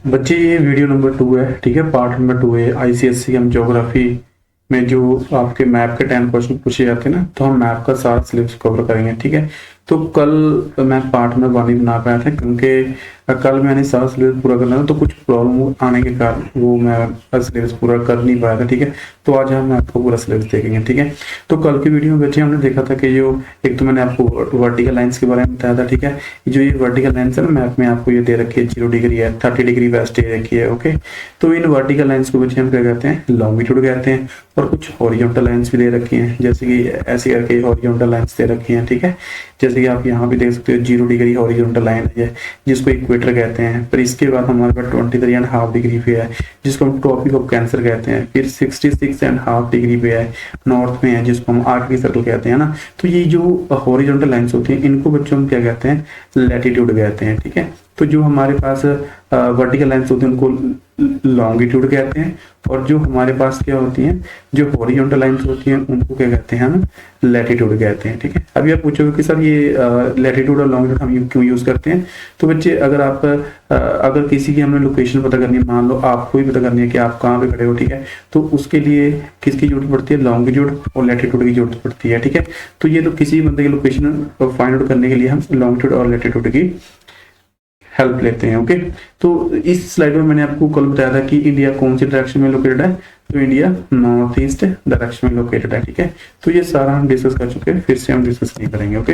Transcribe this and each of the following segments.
बच्चे ये video number 2 है, ठीक है। पार्ट नंबर 2 है आईसीएससी हम ज्योग्राफी में जो आपके मैप के 10 क्वेश्चन पूछे जाते हैं ना, तो हम मैप का सारा सिलेबस कवर करेंगे, ठीक है। तो कल मैं पार्ट में वन ही बना पाया था क्योंकि कल मैंने सारा सिलेबस पूरा करना था, तो कुछ प्रॉब्लम आने के कारण वो मैं सिलेबस पूरा कर नहीं पाया था, ठीक है। तो आज हम आपको पूरा सिलेबस देखेंगे, ठीक है। तो कल की वीडियो में बच्चे हमने देखा था कि जो एक तो मैंने आपको वर्टिकल लाइंस के बारे में बताया था, ठीक है। जो ये वर्टिकल लाइंस है ना, मैप में आपको ये दे रखी है 0 डिग्री है, 30 डिग्री वेस्ट दे रखी है, ओके। तो इन वर्टिकल लाइंस को बच्चे हम क्या कहते हैं, लॉन्गिट्यूड कहते हैं। और कुछ हॉरिजॉन्टल लाइंस भी दे रखी हैं, जैसे कि ऐसे करके हॉरिजॉन्टल लाइंस दे रखी हैं, ठीक है। जैसे कि आप यहाँ भी देख सकते हो 0 डिग्री हॉरिजॉन्टल लाइन है जिसको इक्वेटर कहते हैं। फिर इसके बाद हमारे पास 23.5 डिग्री पे है जिसको हम ट्रॉपिक ऑफ कैंसर कहते हैं। फिर 66.5 डिग्री पे है नॉर्थ में है जिसको हम आर्कटिक सर्कल कहते हैं ना। तो ये जो हॉरिजॉन्टल लाइंस होती हैं इनको बच्चों हम क्या कहते हैं, लैटिट्यूड कहते हैं, ठीक है। तो जो हमारे पास वर्टिकल लाइंस होती हैं उनको लॉन्गिट्यूड कहते हैं, और जो हमारे पास क्या होती हैं, जो हॉरिजॉन्टल लाइंस होती हैं उनको क्या कहते हैं, हम लैटिट्यूड कहते हैं, ठीक है। अभी आप पूछोगे कि सर ये लैटिट्यूड और लॉन्गिट्यूड हम क्यों यूज करते हैं। तो बच्चे अगर किसी की हमें लोकेशन पता करनी है, मान लो आपको ही पता करनी है कि आप कहाँ पे खड़े हो, ठीक है। तो उसके लिए किसकी जरूरत पड़ती है, लॉन्गिट्यूड और लैटिट्यूड की जरूरत पड़ती है, ठीक है। तो ये तो किसी बंदे की लोकेशन फाइंड आउट करने के लिए हम लॉन्गिट्यूड और लैटिट्यूड की हेल्प लेते हैं, ओके। तो इस स्लाइड में मैंने आपको कल बताया था कि इंडिया कौन सी डायरेक्शन में लोकेटेड है, तो इंडिया नॉर्थ ईस्ट डायरेक्शन में लोकेटेड है, ठीक है। तो ये सारा हम डिस्कस कर चुके हैं, फिर से हम डिस्कस नहीं करेंगे, ओके।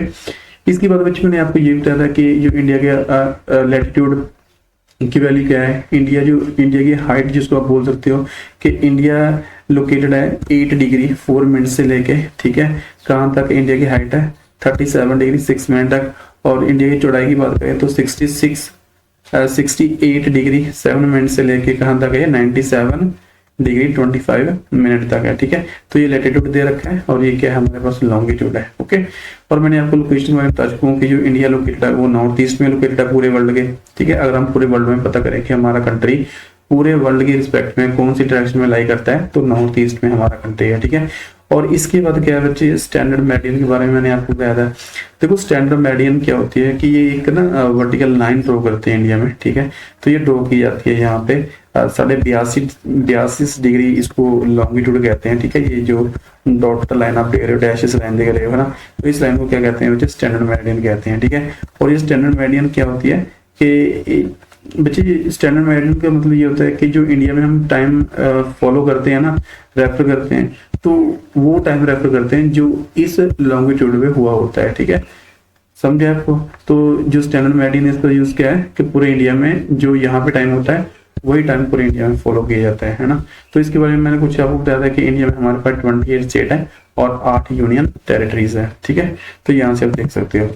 इसके बाद बच्चों मैंने आपको ये बताया था कि जो इंडिया के लैटिट्यूड की वैल्यू क्या है, इंडिया की हाइट जिसको आप बोल सकते हो कि इंडिया लोकेटेड है 8 डिग्री 4 मिनट से लेके, ठीक है। कहाँ तक इंडिया की हाइट है, 37 डिग्री 6 मिनट तक। और इंडिया की चौड़ाई की बात करें तो 68 डिग्री 7 मिनट से लेके कहाँ तक है, 97 डिग्री 25 मिनट तक है, ठीक है। तो ये लैटिट्यूड दे रखा है और ये क्या है, हमारे पास लॉन्गिट्यूड है, ओके। और मैंने आपको लोकेशन में बता चुका हूँ कि जो इंडिया लोकेटेड है वो नॉर्थ ईस्ट में लोकेटेड है पूरे वर्ल्ड के, ठीक है। अगर हम पूरे वर्ल्ड में पता करें कि हमारा कंट्री पूरे वर्ल्ड के रिस्पेक्ट में कौन सी डायरेक्शन में लाई करता है, तो नॉर्थ ईस्ट में हमारा कंट्री है, ठीक है। और इसके बाद क्या है बच्चे, स्टैंडर्ड मेरिडियन के बारे में मैंने आपको बताया था। देखो स्टैंडर्ड मेरिडियन क्या होती है कि ये एक ना वर्टिकल लाइन ड्रॉ करते हैं इंडिया में, ठीक है। तो ये ड्रॉ की जाती है यहाँ पे 82 डिग्री, इसको लॉन्गिट्यूड कहते हैं, ठीक है। ये जो डॉट लाइन आप देख रहे हो, डैशेस लाइन देख रहे हो, है ना। तो इस लाइन को क्या कहते हैं बच्चे, स्टैंडर्ड मेरिडियन कहते हैं, ठीक है। और ये स्टैंडर्ड मेरिडियन क्या होती है कि बच्चे, स्टैंडर्ड मेरिडियन का मतलब ये होता है कि जो इंडिया में हम टाइम फॉलो करते हैं ना, रेफर करते हैं, तो वो टाइम रेफर करते हैं जो इस लॉन्गिट्यूड में हुआ होता है, ठीक है। समझे आपको। तो जो स्टैंडर्ड मेरिडियन इसका यूज क्या है कि पूरे इंडिया में जो यहाँ पे टाइम होता है वही टाइम पूरे इंडिया में फॉलो किया जाता है ना। तो इसके बारे में मैंने कुछ आपको बताया था कि इंडिया में हमारे पास 28 स्टेट है और 8 यूनियन टेरिटरीज है, ठीक है। तो यहाँ से आप देख सकते हो,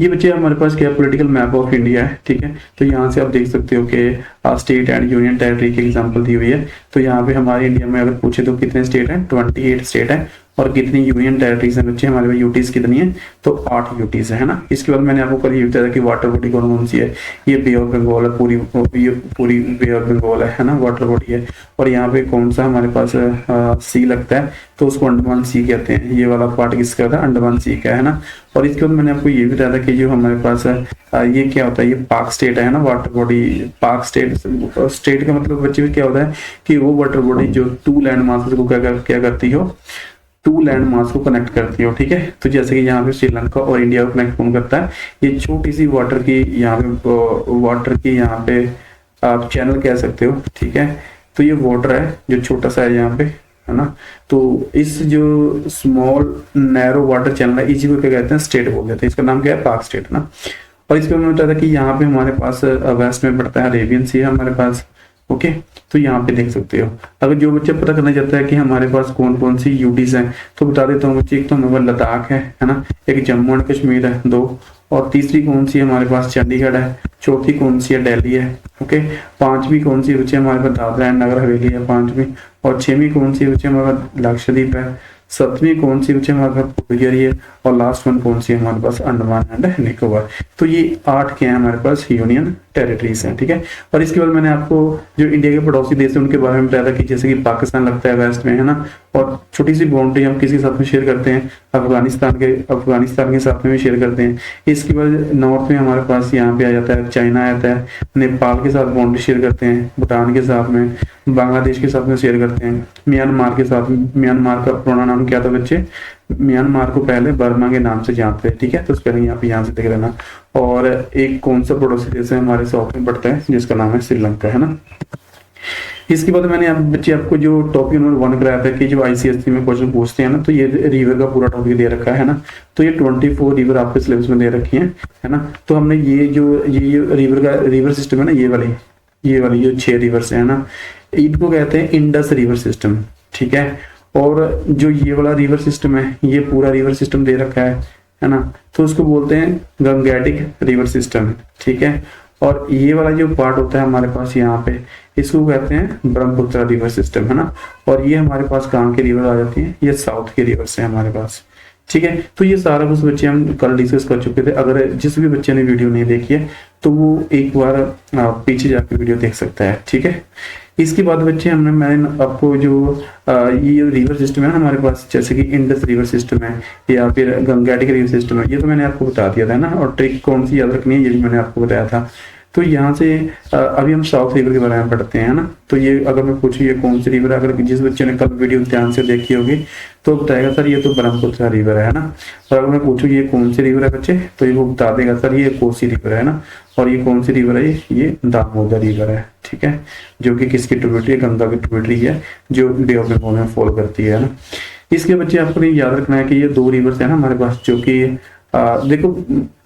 ये बच्चे हमारे पास क्या पॉलिटिकल मैप ऑफ इंडिया है, ठीक है। तो यहाँ से आप देख सकते हो कि स्टेट एंड यूनियन टेरिटरी की एग्जांपल दी हुई है। तो यहाँ पे हमारे इंडिया में अगर पूछे तो कितने स्टेट हैं, 28 स्टेट है। और कितनी यूनियन टेरिटरीज हैं बच्चे, हमारे पास यूटीज कितनी है, तो 8 यूटीज है ना। इसके बाद मैंने आपको कल ये बताया था कि वाटर बॉडी कौन कौन सी है, ये बे ऑफ बंगाल है, पूरी बे ऑफ बंगाल है ना, वाटर बॉडी है। और यहाँ पे कौन सा हमारे पास सी लगता है, तो उसको अंडमान सी कहते हैं। ये वाला पार्ट किसका था, अंडमान सी का है ना। और इसके बाद मैंने आपको ये भी बताया था कि जो हमारे पास ये क्या होता है, ये पाक स्टेट है ना, वाटर बॉडी। पाक स्टेट का मतलब बच्चे क्या होता है कि वो वाटर बॉडी जो 2 लैंड मास को क्या करती हो, 2 लैंड मास को कनेक्ट करती हो, ठीक है। तो जैसे कि यहाँ पे श्रीलंका और इंडिया को कनेक्ट कौन करता है, ये छोटी सी वाटर की यहाँ पे आप चैनल कह सकते हो, ठीक है। तो ये वाटर है जो छोटा सा है यहाँ पे, है ना। तो इस जो स्मॉल नैरो वाटर चैनल है इसी को क्या कहते हैं, स्टेट बोल देते हैं। इसका नाम क्या है, पाक स्टेट ना। और इसके मैंने बताया था कि यहाँ पे हमारे पास वेस्ट में पड़ता है अरेबियन सी है हमारे पास, ओके। तो यहाँ पे देख सकते हो। अगर जो बच्चे पता करना चाहता है कि हमारे पास कौन कौन सी यूटीज हैं, तो बता देता हूँ बच्चे। एक तो हमारे पास लद्दाख है ना, एक जम्मू एंड कश्मीर है 2, और तीसरी कौन सी हमारे पास चंडीगढ़ है, चौथी कौन सी है, दिल्ली है, ओके। 5वीं कौन सी बच्चे हमारे पास दादरा एंड नगर हवेली है 5वीं। और 6वीं कौन सी बच्चे हमारे पास लक्षद्वीप है। 7वीं कौन सी बच्चे हमारे पास पुडुचेरी है। और लास्ट वन कौन सी हमारे पास, अंडमान एंड निकोबार। तो ये 8 क्या है हमारे पास, यूनियन टेरिटरीज हैं, ठीक है। और इसके बाद मैंने आपको जो इंडिया के पड़ोसी देश है उनके बारे में बताया था कि जैसे कि पाकिस्तान लगता है वेस्ट में, है ना, और छोटी सी बाउंड्री हम किसी के साथ में शेयर करते हैं, अफगानिस्तान के साथ में भी शेयर करते हैं। इसके बाद नॉर्थ में हमारे पास यहाँ पे आ जाता है चाइना आ जाता है, नेपाल के साथ बाउंड्री शेयर करते हैं, भूटान के साथ में, बांग्लादेश के साथ में शेयर करते हैं, म्यांमार के साथ में। म्यांमार का पुराना नाम क्या था बच्चे? म्यांमार को पहले बर्मा के नाम से जानते हैं, ठीक है, तो स्पेलिंग आप यहाँ से देख लेना। और एक कौन सा पड़ोसी देश है हमारे साथ में पड़ता है जिसका नाम है श्रीलंका, है ना। इसके बाद मैंने बच्चे आपको जो टॉपिक नंबर 1 कराया था कि जो आईसीएसई में क्वेश्चन पूछते हैं ना, तो ये रिवर का पूरा टॉपिक दे रखा है ना, तो ये 24 रिवर आपके सिलेबस में दे रखी है ना। तो हमने ये रिवर सिस्टम है ना, ये वाली जो 6 रिवर्स है ना, इनको कहते हैं इंडस रिवर सिस्टम, ठीक है। और जो ये वाला रिवर सिस्टम है, ये पूरा रिवर सिस्टम दे रखा है ना, तो उसको बोलते हैं गंगेटिक रिवर सिस्टम, ठीक है। और ये वाला जो पार्ट होता है हमारे पास यहाँ पे, इसको कहते हैं ब्रह्मपुत्र रिवर सिस्टम, है ना। और ये हमारे पास कहाँ के रिवर आ जाती है? ये साउथ के रिवर्स है हमारे पास, ठीक है। तो ये सारा कुछ बच्चे हम कल डिस्कस कर चुके थे। अगर जिस भी बच्चे ने वीडियो नहीं देखी है तो वो एक बार पीछे जाके वीडियो देख सकता है, ठीक है। इसके बाद बच्चे मैंने आपको जो ये रिवर सिस्टम है ना हमारे पास, जैसे कि इंडस रिवर सिस्टम है या फिर गंगेटिक रिवर सिस्टम है, ये तो मैंने आपको बता दिया था ना। और ट्रिक कौन सी याद रखनी है ये भी मैंने आपको बताया था। तो यहाँ से अभी हम साउथ रिवर के बारे में पढ़ते हैं ना। तो ये अगर मैं पूछूं ये कौन सी रिवर है, अगर जिस बच्चे ने कल वीडियो ध्यान से देखी होगी तो बताएगा सर ये तो ब्रह्मपुत्र रिवर है ना। और अगर मैं पूछूं ये कौन सी रिवर है बच्चे, तो ये वो बता देगा सर ये कोसी रिवर है ना। और ये कौन सी रिवर है? ये दामोदर रिवर है, ठीक है, जो कि किसकी ट्रिब्यूटरी है? गंगा की ट्रिब्यूटरी है, जो बे ऑफ बंगाल में फॉल करती है ना। इसके बच्चे आपको याद रखना है कि ये 2 रिवर्स है ना हमारे पास, जो कि देखो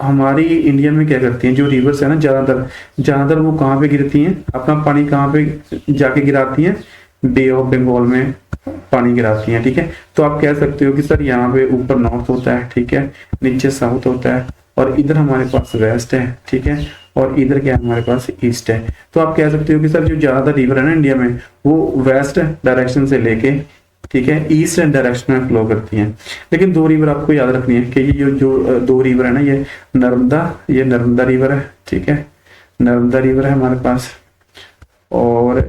हमारी इंडिया में क्या करती हैं, जो रिवर्स है ना ज्यादातर वो कहाँ पे गिरती हैं? अपना पानी कहाँ पे जाके गिराती हैं? बे ऑफ बंगाल में पानी गिराती हैं, ठीक है। तो आप कह सकते हो कि सर यहाँ पे ऊपर नॉर्थ होता है, ठीक है, नीचे साउथ होता है, और इधर हमारे पास वेस्ट है, ठीक है, और इधर क्या है हमारे पास? ईस्ट है। तो आप कह सकते हो कि सर जो ज्यादातर रिवर है ना इंडिया में वो वेस्ट डायरेक्शन से लेके, ठीक है, ईस्ट डायरेक्शन में फ्लो करती हैं। लेकिन 2 रिवर आपको याद रखनी है कि ये जो 2 रिवर है ना, ये नर्मदा रिवर है, ठीक है, नर्मदा रिवर है हमारे पास। और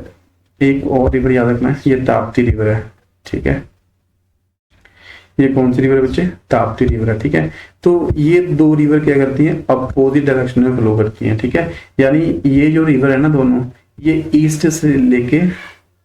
एक और रिवर याद रखना है, ये ताप्ती रिवर है, ठीक है। ये कौन सी रिवर है बच्चे? ताप्ती रिवर है, ठीक है। तो ये 2 रिवर क्या करती हैं? अपोजिट डायरेक्शन में फ्लो करती हैं, ठीक है। यानी ये जो रिवर है ना दोनों, ये ईस्ट से लेके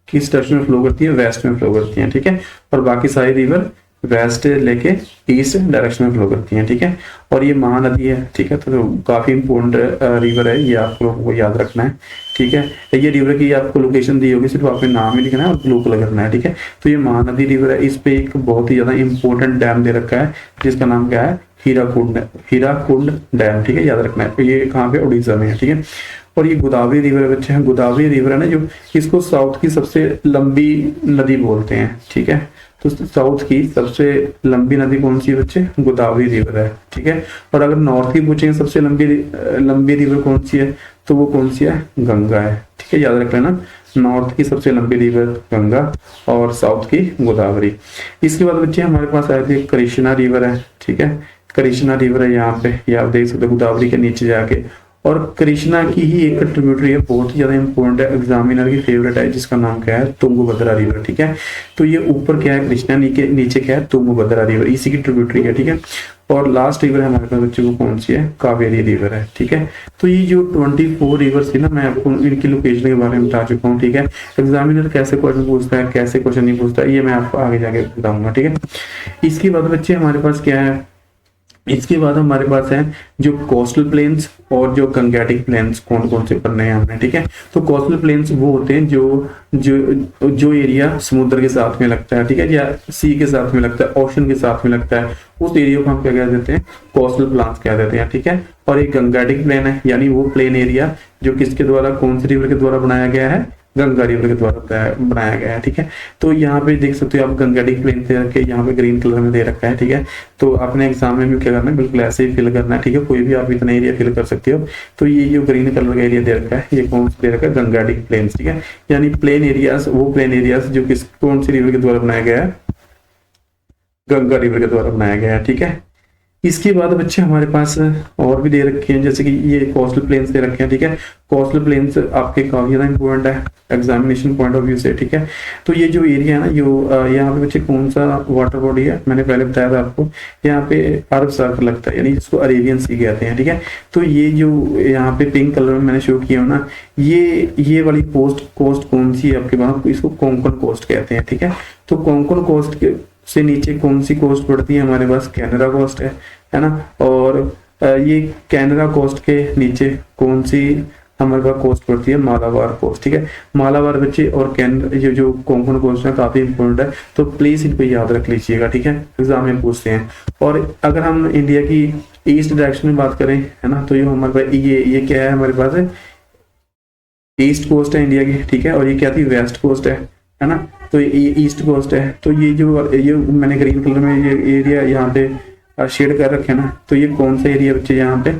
किस डायरेक्शन में फ्लो करती है? वेस्ट में फ्लो करती हैं, ठीक है। और बाकी सारी रिवर वेस्ट लेके ईस्ट डायरेक्शन में फ्लो करती हैं, ठीक है। और ये महानदी है, ठीक है, तो काफी इंपोर्टेंट रिवर है, ये आप लोगों को याद रखना है, ठीक है। ये रिवर की आपको लोकेशन दी होगी, सिर्फ आपने नाम ही लिखना है और ब्लू कलर करना है, ठीक है। तो ये महानदी रिवर है, इस पे एक बहुत ही ज्यादा इंपॉर्टेंट डैम दे रखा है जिसका नाम क्या है? हीराकुंड डैम, ठीक है, याद रखना है। तो ये कहाँ पे? उड़ीसा में है, ठीक है। और ये गोदावरी रिवर है बच्चे, गोदावरी रिवर है ना, जो इसको साउथ की सबसे लंबी नदी बोलते हैं, ठीक है। तो साउथ की सबसे लंबी नदी कौन सी है बच्चे? गोदावरी रिवर है, ठीक है। और अगर नॉर्थ की पूछेंगे सबसे लंबी रिवर कौन सी है, तो वो कौन सी है? गंगा है, ठीक है, याद रख लेना। नॉर्थ की सबसे लंबी रिवर गंगा और साउथ की गोदावरी। इसके बाद बच्चे हमारे पास आए थे कृष्णा रिवर है, ठीक है, कृष्णा रिवर है यहाँ पे, ये आप देख सकते हो गोदावरी के नीचे जाके। और कृष्णा की ही एक ट्रिब्यूटरी है, बहुत ही ज्यादा इंपॉर्टेंट है, एग्जामिनर की फेवरेट है, जिसका नाम क्या है? तुंगभद्रा रिवर, ठीक है। तो ये ऊपर क्या है? कृष्णा, नीचे क्या है? तुंगभद्रा रिवर, इसी की ट्रिब्यूटरी है, ठीक है। और लास्ट रिवर है हमारे पास बच्चों को कौन सी है? कावेरी रिवर है, ठीक है। तो ये जो 24 रिवर्स थी ना, मैं आपको इनकी लोकेशन के बारे में बता चुका हूँ, ठीक है। एग्जामिनर कैसे क्वेश्चन पूछता है, कैसे क्वेश्चन नहीं पूछता है, ये मैं आपको आगे जाके बताऊंगा, ठीक है। इसके बाद बच्चे हमारे पास क्या है? इसके बाद हमारे पास है जो कोस्टल प्लेन्स और जो गंगेटिक प्लेन्स कौन कौन से पढ़ने हैं हमने, ठीक है। तो कोस्टल प्लेन्स वो होते हैं जो एरिया समुद्र के साथ में लगता है, ठीक है, या सी के साथ में लगता है, ओशन के साथ में लगता है, उस एरिया को हम क्या कह देते हैं? कोस्टल प्लेन्स कह देते हैं, ठीक है। और एक गंगेटिक प्लेन है, यानी वो प्लेन एरिया जो किसके द्वारा, कौन सी रिवर के द्वारा बनाया गया है? गंगा रिवर के द्वारा बनाया गया है, ठीक है। तो यहाँ पे देख सकते हो आप गंगेटिक प्लेन दे रखे, यहाँ पे ग्रीन कलर में दे रखा है, ठीक है। तो आपने एग्जाम में भी क्या करना है? बिल्कुल ऐसे ही फिल करना है, ठीक है, कोई भी आप इतना एरिया फिल कर सकते हो। तो ये जो ग्रीन कलर का एरिया दे रखा है, ये कौन सा दे रखा है? गंगेटिक प्लेन, ठीक है। यानी प्लेन एरियाज, वो प्लेन एरियाज जो किस कौन सी रिवर के द्वारा बनाया गया है? गंगा रिवर के द्वारा बनाया गया है, ठीक है। इसके बाद बच्चे हमारे पास और भी दे रखे हैं, जैसे कि ये कोस्टल प्लेन्स दे रखे हैं, ठीक है। कोस्टल प्लेन्स आपके काफी ज्यादा इंपॉर्टेंट है एग्जामिनेशन पॉइंट ऑफ व्यू से, ठीक है। तो ये जो एरिया है ना, जो यहाँ पे बच्चे कौन सा वाटर बॉडी है, मैंने पहले बताया था आपको, यहाँ पे अरब सागर लगता है, यानी जिसको अरेबियन सी कहते हैं, ठीक है। तो ये जो यहाँ पे पिंक कलर में मैंने शो किया ना, ये वाली कोस्ट कौन सी है आपके पास, इसको कोंकण कोस्ट कहते हैं, ठीक है। तो कोंकण कोस्ट के से नीचे कौन सी कोस्ट पड़ती है हमारे पास, कैनरा कोस्ट है ना। और ये कैनरा कोस्ट के नीचे कौन सी हमारे पास कोस्ट पड़ती है, मालाबार कोस्ट, ठीक है। मालाबार बच्चे और कैनरा, ये जो कोंकण कोस्ट है काफी इंपॉर्टेंट है, तो प्लीज इनको याद रख लीजिएगा, ठीक है, एग्जाम में पूछते हैं। और अगर हम इंडिया की ईस्ट डायरेक्शन में बात करें, है ना, तो ये हमारे पास ये क्या है, हमारे पास है ईस्ट कोस्ट है इंडिया की, ठीक है। और ये क्या थी, वेस्ट कोस्ट है ना। तो ये ईस्ट कोस्ट है। तो ये मैंने ग्रीन कलर में ये एरिया यहाँ पे शेड कर रखे ना, तो ये कौन सा एरिया बच्चे, यहाँ पे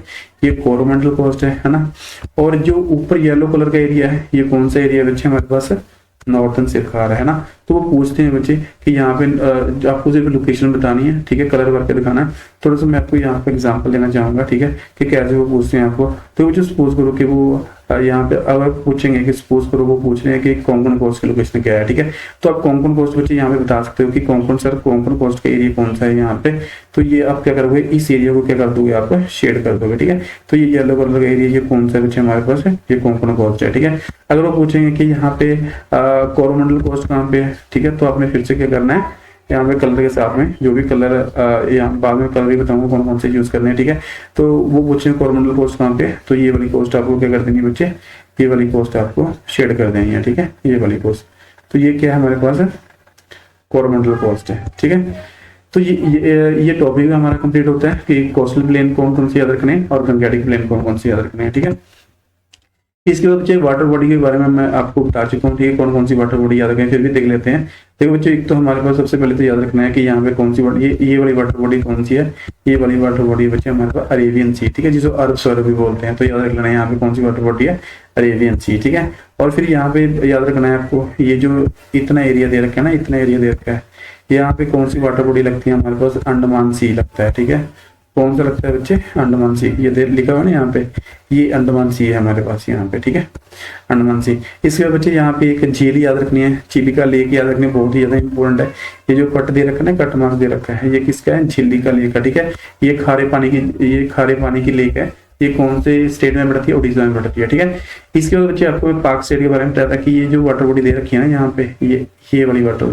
ये कोरोमंडल कोस्ट है ना। और जो ऊपर येलो कलर का एरिया है, ये कौन सा एरिया बच्चे हमारे पास नॉर्थन सिरकार है ना। तो वो पूछते हैं बच्चे कि यहाँ पे आपको सिर्फ लोकेशन बतानी है, ठीक है, कलर करके दिखाना है। थोड़ा सा मैं आपको यहाँ पे एग्जांपल लेना चाहूंगा, ठीक है, कि कैसे वो पूछते हैं आपको। तो वो जो सपोज करो कि वो यहाँ पे अगर पूछेंगे कि सपोज करो वो पूछ रहे हैं कि कोंकण कोस्ट की लोकेशन क्या है, ठीक है। तो आप कोंकण कोस्ट बच्चे यहाँ पे बता सकते हो कि कोंकण कोस्ट का एरिया कौन सा है यहाँ पे। तो ये आप क्या करोगे, इस एरिया को क्या कर दोगे, आप शेड कर दोगे, ठीक है। तो ये येलो कलर का एरिया ये कौन सा बच्चे हमारे पास है, ये कोंकण कोस्ट है, ठीक है। अगर वो पूछेंगे कि यहाँ पे कोरोमंडल कोस्ट कहाँ पे है, ठीक है, तो आपने फिर से क्या करना है, यहाँ पे कलर के साथ में जो भी कलर, यहाँ बाद में कलर भी बताऊंगा कौन कौन से यूज करने हैं, ठीक है। तो वो पूछे कोरोमंडल कोस्ट कहाँ पे, तो ये वाली कोस्ट आपको क्या कर देनी है बच्चे, ये वाली कोस्ट आपको शेड कर देनी है, ठीक है, ये वाली कोस्ट। तो ये क्या है हमारे पास है, कोरोमंडल कोस्ट है, ठीक है। तो ये टॉपिक हमारा कंप्लीट होता है कि कोस्टल प्लेन कौन कौन से याद रखने हैं और गंगेटिक प्लेन कौन कौन से याद रखने हैं, ठीक है। इसके बाद बच्चे वाटर बॉडी के बारे में मैं आपको बता चुका हूँ, ठीक है, कौन कौन सी वाटर बॉडी याद रखें, फिर भी देख लेते हैं। देखो बच्चे, एक तो हमारे पास सबसे पहले तो याद रखना है कि यहाँ पे कौन सी ये वाली वाटर बॉडी कौन सी है, ये वाली वाटर बॉडी बच्चे हमारे पास अरेबियन सी, ठीक है, जिसको अरब सागर भी बोलते हैं। तो याद रख लेना है यहाँ पे कौन सी वाटर बॉडी है, अरेबियन सी, ठीक है। और फिर यहाँ पे याद रखना है आपको, ये जो इतना एरिया दे रखा है ना, इतना एरिया दे रखा है, यहाँ पे कौन सी वाटर बॉडी लगती है हमारे पास, अंडमान सी लगता है, ठीक है। कौन सा लगता है बच्चे, अंडमान सी, ये लिखा हुआ है ना यहाँ पे, ये अंडमान सी है हमारे पास यहाँ पे, ठीक है, अंडमान सी। इसके बाद बच्चे यहाँ पे एक झील याद रखनी है, चिलिका लेक याद रखनी है, बहुत ही ज्यादा इंपॉर्टेंट है। ये जो कट दे रखा है ना, कट मार्क दे रखा है, ये किसका है, चिलिका लेक का, ठीक है। ये खारे पानी की लेक है। ये कौन से स्टेट में पड़ती है, उड़ीसा में पड़ती है, ठीक है। इसके बाद बच्चे आपको पाक स्टेट के बारे में बताया था कि ये जो वाटर बॉडी दे रखी है ना यहाँ पे, ये वाली वाटर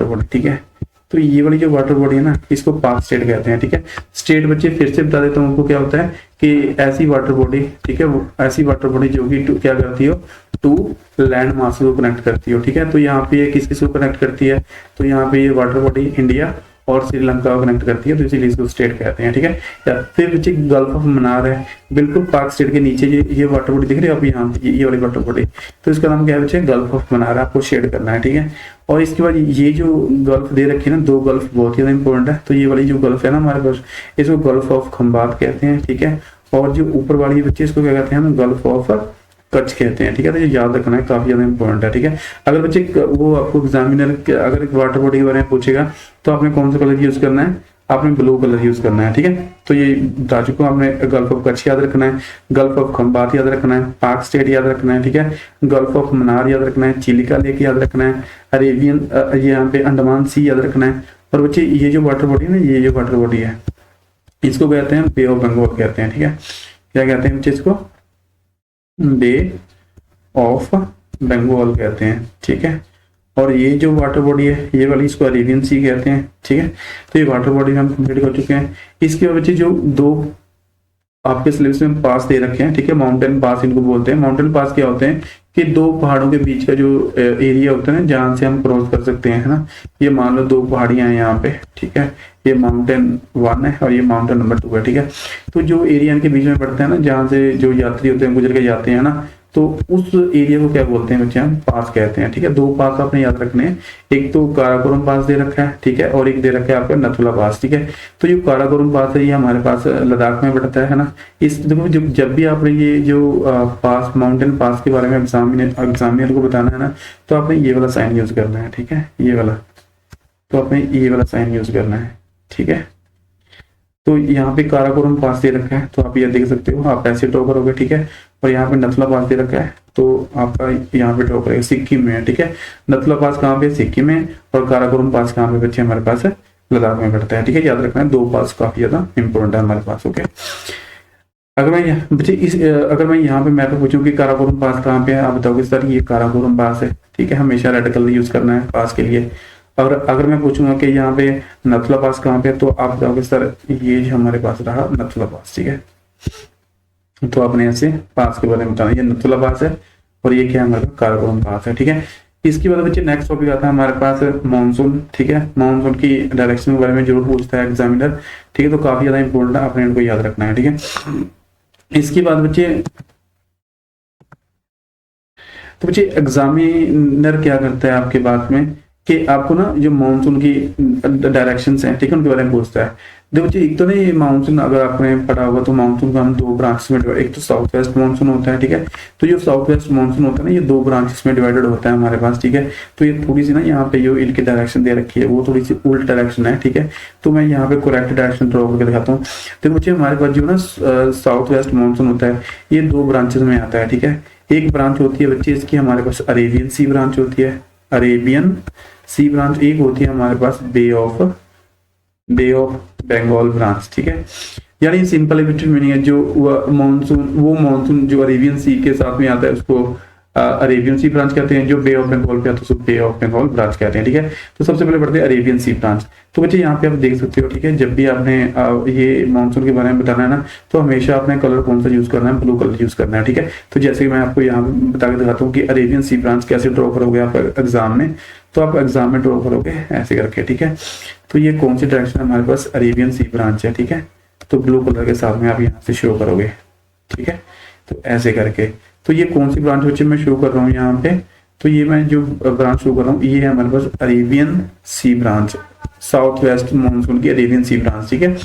बॉडी, ठीक है। तो ये वाली जो वाटर बॉडी है ना, इसको पाक स्टेट कहते हैं, ठीक है। स्टेट बच्चे फिर से बता देता हूँ उनको, क्या होता है कि ऐसी वाटर बॉडी, ठीक है, वो ऐसी वाटर बॉडी जो कि क्या करती हो, टू लैंड मास को कनेक्ट करती हो, ठीक है। तो यहाँ पे ये किस किस को कनेक्ट करती है, तो यहाँ पे ये वाटर बॉडी इंडिया और श्रीलंका को कनेक्ट करती है, तो इसीलिए इसको स्टेट कहते हैं, ठीक है। या फिर बच्चे गल्फ ऑफ मन्नार है, बिल्कुल पाक स्टेट के नीचे ये वाटर बॉडी दिख रही है आप यहाँ, ये वाली वाटर बॉडी, तो इसका नाम क्या है बच्चे, गल्फ ऑफ मन्नार, आपको शेड करना है, ठीक है। और इसके बाद ये जो गल्फ दे रखी है ना, दो गल्फ बहुत ही ज्यादा इंपॉर्टेंट है। तो ये वाली जो गल्फ है ना हमारे पास, इसको गल्फ ऑफ खंबात कहते हैं, ठीक है। और जो ऊपर वाली बच्चे, इसको क्या कहते हैं, गल्फ ऑफ कच्छ कहते हैं, ठीक है। तो ये याद रखना है, काफी ज्यादा इंपॉर्टेंट है, ठीक है। अगर बच्चे वो आपको एग्जामिनर अगर वाटर बॉडी के बारे में पूछेगा, तो आपने कौन सा कलर यूज करना है, आपने ब्लू कलर यूज करना है, ठीक है। तो ये बता चुका हूं, आपने गल्फ ऑफ कच्छ याद रखना है, गल्फ ऑफ खंबात याद रखना है, पाक स्टेट याद रखना है, ठीक है, गल्फ ऑफ मन्नार याद रखना है, चिलिका लेक याद रखना है, अरेबियन यहाँ पे अंडमान सी याद रखना है। और बच्चे ये जो वाटर बॉडी है ना, ये जो वाटर बॉडी है, इसको कहते हैं बे ऑफ बंगाल कहते हैं, ठीक है। क्या कहते हैं बच्चे, इसको बे ऑफ बंगाल कहते हैं, ठीक है। और ये जो वाटर बॉडी है, ये वाली, इसको अरेबियन सी कहते हैं, ठीक है। तो ये वाटर बॉडी हम कंप्लीट कर चुके हैं। इसके बच्चे जो दो आपके सिलेबस में पास दे रखे हैं, ठीक है, माउंटेन पास इनको बोलते हैं। माउंटेन पास क्या होते हैं कि दो पहाड़ों के बीच का जो एरिया होता है ना, जहां से हम क्रॉस कर सकते हैं, है ना। ये मान लो दो पहाड़ियां हैं यहाँ पे, ठीक है, ये माउंटेन 1 है और ये माउंटेन नंबर 2 है, ठीक है। तो जो एरिया इनके बीच में पड़ता है ना, जहाँ से जो यात्री होते हैं गुजर के जाते हैं ना, तो उस एरिया को क्या बोलते हैं बच्चे, हम पास कहते हैं, ठीक है। दो पास आपने याद रखने हैं, एक तो काराकोरम पास दे रखा है, ठीक है, और एक दे रखा है आपका नथुला पास, ठीक है। तो जो काराकोरम पास है, ये हमारे पास लद्दाख में पड़ता है ना। इस देखो, जब भी आपने ये जो पास, माउंटेन पास के बारे में एग्जामिनर को बताना है ना, तो आपने ये वाला साइन यूज करना है, ठीक है, ये वाला, तो आपने ये वाला साइन यूज करना है, ठीक है। तो यहाँ पे काराकोरम पास दे रखा है, तो आप ये देख सकते हो, आप ऐसे ड्रॉ करोगे, ठीक है। और यहाँ पे नथुला पास दे रखा है, तो आपका यहाँ पे ड्रॉ करेगा, सिक्किम में है, ठीक है। नथुला पास कहाँ पे, सिक्किम में, और काराकोरम पास कहाँ पे बच्चे हमारे पास है, लद्दाख में पड़ता है, ठीक है। याद रखना है, 2 पास काफी ज्यादा इंपॉर्टेंट है हमारे पास, ओके। अगर मैं बच्चे अगर मैं यहाँ पे मैं तो पूछूं कि काराकोरम पास कहाँ पे है, आप बताओगे सर ये काराकोरम पास है, ठीक है। हमेशा रेड कलर यूज करना है पास के लिए। और अगर मैं पूछूंगा कि यहाँ पे नथुला पास कहाँ पे है, तो आप बताओगे सर ये हमारे पास रहा नथुला पास, ठीक है। तो आपने ऐसे पास के बारे में बताना, ये नथुला पास है और ये क्या है हमारे काराकोरम पास है, ठीक है। इसके बाद बच्चे नेक्स्ट टॉपिक आता है हमारे पास मानसून, ठीक है। मानसून की डायरेक्शन के बारे में जरूर पूछता है एग्जामिनर, ठीक है। तो काफी ज्यादा इंपॉर्टेंट है, आपने इनको याद रखना है, ठीक है। इसके बाद बच्चे, तो बच्चे एग्जामिनर क्या करता है आपके बात में कि आपको ना जो मानसून की डायरेक्शंस हैं, ठीक है, उनके बारे में पूछता है। देखो बच्चे, एक तो ना ये मानसून अगर आपने पढ़ा होगा तो मानसून को हम 2 ब्रांचेस में डिवाइड, एक तो साउथ वेस्ट मानसून होता है, ठीक है। तो जो साउथ वेस्ट मानसून होता है ना, ये 2 ब्रांचेस में डिवाइडेड होता है हमारे पास, ठीक है। तो ये थोड़ी सी ना यहाँ पे जो इनकी डायरेक्शन दे रखी है वो थोड़ी सी उल्ट डायरेक्शन है, ठीक है। तो मैं यहाँ पे करेक्ट डायरेक्शन ड्रॉ करके दिखाता हूँ। देखो बच्चे, हमारे पास जो ना साउथ वेस्ट मानसून होता है, ये 2 ब्रांचेस में आता है, ठीक है। एक ब्रांच होती है बच्चे इसकी हमारे पास अरेबियन सी ब्रांच होती है, अरेबियन सी ब्रांच। एक होती है हमारे पास बे ऑफ बंगाल ब्रांच, ठीक है। यानी सिंपल मीनिंग है, जो मानसून जो अरेबियन सी के साथ में आता है उसको अरेबियन सी ब्रांच कहते हैं, जो बे ऑफ बंगाल पे आता है उसको बे ऑफ बंगाल ब्रांच कहते हैं, ठीक है। तो सबसे पहले पढ़ते हैं अरेबियन सी ब्रांच। तो बच्चे यहाँ पे आप देख सकते हो, ठीक है, जब भी आपने ये मानसून के बारे में बताना है ना, तो हमेशा आपने कलर कौन सा यूज करना है, ब्लू कलर यूज करना है, ठीक है। तो जैसे कि मैं आपको यहाँ बता के दिखाता हूँ कि अरेबियन सी ब्रांच कैसे ड्रॉ करोगे आप एग्जाम में, तो आप एग्जाम में ड्रॉ करोगे ऐसे करके, ठीक है। तो ये कौन सी डायरेक्शन हमारे पास अरेबियन सी ब्रांच है, ठीक है। तो ब्लू कलर के साथ में आप यहाँ से शो करोगे, ठीक है। तो ऐसे करके, तो ये कौन सी ब्रांच बच्चे मैं शो कर रहा हूँ यहाँ पे, तो ये मैं जो ब्रांच शो कर रहा हूँ ये है हमारे पास Arabian sea branch, south west monsoon की अरेबियन सी ब्रांच, ठीक है।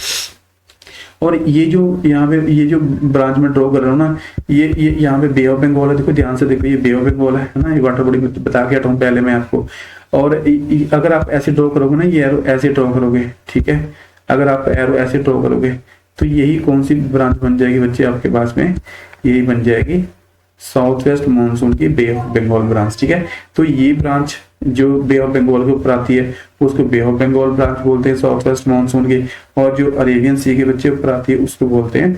और ये जो यहाँ पे ये जो ब्रांच में ड्रॉ कर रहा हूँ ना, ये यहाँ पे बे ऑफ बंगाल है, देखो ध्यान से देखो, ये बे ऑफ बंगाल है ना, ये वाटर बॉडी बता के हटाऊँ पहले मैं आपको। और अगर आप ऐसे ड्रॉ करोगे ना, ये एरो ऐसे ड्रॉ करोगे, ठीक है। अगर आप एरो ऐसे ड्रॉ करोगे तो यही कौन सी ब्रांच बन जाएगी बच्चे आपके पास में, यही बन जाएगी साउथ वेस्ट मानसून की बे ऑफ बंगाल ब्रांच, ठीक है। तो ये ब्रांच जो बे ऑफ बंगाल के ऊपर आती है उसको बे ऑफ बंगाल ब्रांच बोलते हैं साउथ वेस्ट मानसून की, और जो अरेबियन सी के बच्चे ऊपर आती है उसको बोलते हैं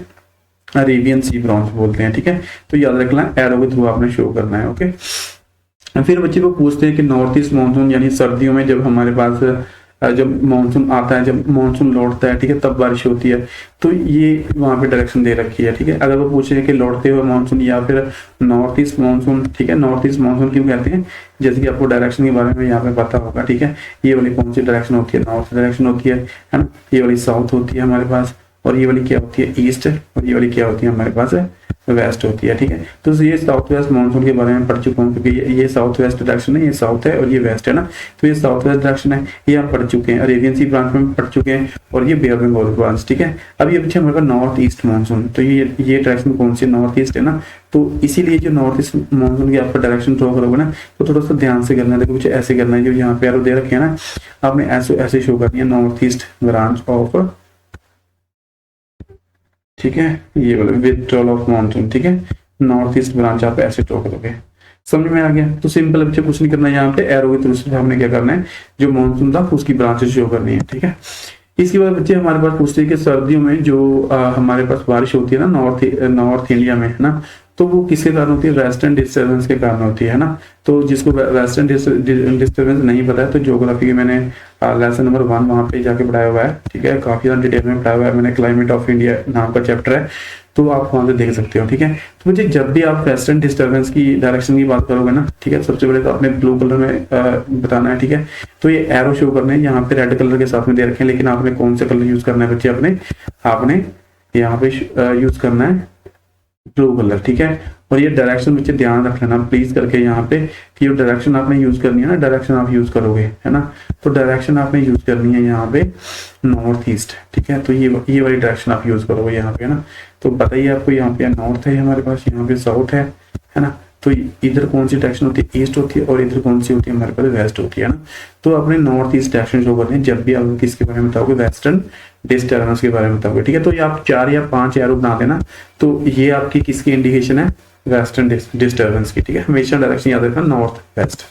अरेबियन सी ब्रांच बोलते हैं, ठीक है। तो याद रखना, एरो के थ्रू आपने शो करना है, ओके। फिर बच्चे को पूछते हैं कि नॉर्थ ईस्ट मानसून, यानी सर्दियों में जब हमारे पास जब मानसून आता है, जब मानसून लौटता है, ठीक है, तब बारिश होती है, तो ये वहां पे डायरेक्शन दे रखी है, ठीक है। अगर वो पूछे कि लौटते हुए मानसून या फिर नॉर्थ ईस्ट मानसून, ठीक है, नॉर्थ ईस्ट मानसून क्यों कहते हैं, जैसे कि आपको डायरेक्शन के बारे में यहाँ पे पता होगा, ठीक है। ये वाली कौन सी डायरेक्शन होती है, नॉर्थ डायरेक्शन होती है ना, ये वाली साउथ होती है हमारे पास, और ये वाली क्या होती है ईस्ट, और ये वाली क्या होती है हमारे पास वेस्ट होती है, ठीक है। तो ये साउथ वेस्ट मानसून के बारे में पढ़ चुका हूँ, क्योंकि ये साउथ वेस्ट डायरेक्शन है, ये साउथ है और ये वेस्ट है ना, तो ये साउथ वेस्ट डायरेक्शन है, ये आप पढ़ चुके हैं, अरेबियन सी ब्रांच में पढ़ चुके हैं, और ये बे ऑफ बंगाल ब्रांच, ठीक है। अब ये पीछे हमारे पास नॉर्थ ईस्ट मानसून, तो ये डायरेक्शन कौन सी, नॉर्थ ईस्ट है ना, तो इसीलिए जो नॉर्थ ईस्ट मानसून की आपका डायरेक्शन ड्रॉ करोगे ना, तो थोड़ा सा ध्यान से करना है। देखो कुछ ऐसे करना है, जो यहाँ पे एरो दे रखे हैं ना, आपने ऐसे शो करनी है, नॉर्थ ईस्ट ब्रांच ऑफ, ठीक है, ये वाला विथड्रॉल ऑफ मानसून, ठीक है, नॉर्थ ईस्ट ब्रांच आप ऐसे ड्रॉ करोगे। समझ में आ गया? तो सिंपल बच्चे कुछ नहीं करना है, यहाँ पे एरो के थ्रू से हमने क्या करना है, जो मानसून था उसकी ब्रांचेस शो करनी है, ठीक है। इसके बाद बच्चे हमारे पास पूछते हैं कि सर्दियों में जो हमारे पास बारिश होती है ना नॉर्थ इंडिया में, है ना, तो वो किसके कारण होती है, वेस्टर्न डिस्टर्बेंस के कारण होती है ना। तो जिसको वेस्टर्न डिस्टर्बेंस नहीं पता है, तो ज्योग्राफी के मैंने लेसन नंबर 1 वहां पे जाके पढ़ाया हुआ है, ठीक है, काफी ज्यादा डिटेल में पढ़ाया हुआ है मैंने, क्लाइमेट ऑफ इंडिया नाम का चैप्टर है, तो आप वहां से देख सकते हो, ठीक है। तो मुझे जब भी आप वेस्टर्न डिस्टर्बेंस की डायरेक्शन की बात करोगे ना, ठीक है, सबसे पहले तो आपने ब्लू कलर में बताना है, ठीक है। तो ये एरो शो करने हैं, यहाँ पे रेड कलर के साथ में दे रखे हैं, लेकिन आपने कौन से कलर यूज करना है बच्चे, आपने यहाँ पे यूज करना है ब्लू कलर, ठीक है। और ये डायरेक्शन बच्चे ध्यान रख लेना प्लीज करके यहाँ पे, कि जो डायरेक्शन आपने यूज करनी है ना, डायरेक्शन आप यूज करोगे, है ना, तो डायरेक्शन आपने यूज करनी है यहाँ पे नॉर्थ ईस्ट, ठीक है। तो ये वाली डायरेक्शन आप यूज करोगे यहाँ पे, है ना। तो बताइए आपको, यहाँ पे नॉर्थ है हमारे पास, यहाँ पे साउथ है ना, तो इधर कौन सी डायरेक्शन होती है, ईस्ट होती है, और इधर कौन सी होती है हमारे पास, वेस्ट होती है ना। तो अपने नॉर्थ ईस्ट डायरेक्शन शो करते हैं जब भी आप किसके बारे में बताओगे, वेस्टर्न डिस्टर्बेंस के बारे में बताओगे, ठीक है। तो ये आप 4 या 5 एरो बना देना, तो ये आपकी किसकी इंडिकेशन है, वेस्टर्न डिस्टर्बेंस की, ठीक है। हमेशा डायरेक्शन याद रखना नॉर्थ वेस्ट।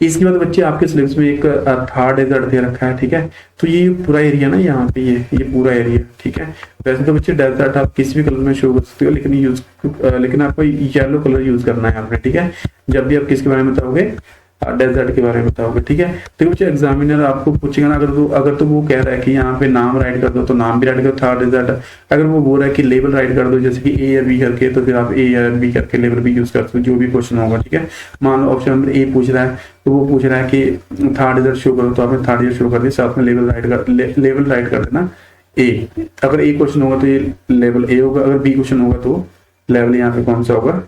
इसके बाद बच्चे आपके सिलेबस में एक थर्ड डेजर्ट दे रखा है, ठीक है। तो ये पूरा एरिया ना यहाँ पे ये पूरा एरिया, ठीक है। वैसे तो बच्चे डेजर्ट आप किसी भी कलर में शो कर सकते हो, लेकिन आपको येलो कलर यूज करना है आपने, ठीक है। जब भी आप किसके बारे में बताओगे, डेजर्ट के बारे में बताओगे, ठीक है। तो बच्चे एग्जामिनर आपको पूछेगा ना, अगर तो वो कह रहा है कि यहाँ पे नाम राइट कर दो, तो नाम भी राइट करो थर्ड डेजर्ट। अगर वो बोल रहा है कि लेवल राइट कर दो, जैसे कि ए या बी करके, तो फिर आप ए या बी करके लेवल भी यूज कर सकते हो, जो भी क्वेश्चन होगा, ठीक है। मान लो ऑप्शन नंबर ए पूछ रहा है, तो वो पूछ रहा है कि थर्ड डेजर्ट शो करो, तो आपने थर्ड डेजर्ट शो कर दिया, साथ में लेवल राइट कर देना ए। अगर ए क्वेश्चन होगा तो ये लेवल ए होगा, अगर बी क्वेश्चन होगा तो लेवल यहाँ पे कौन सा होगा,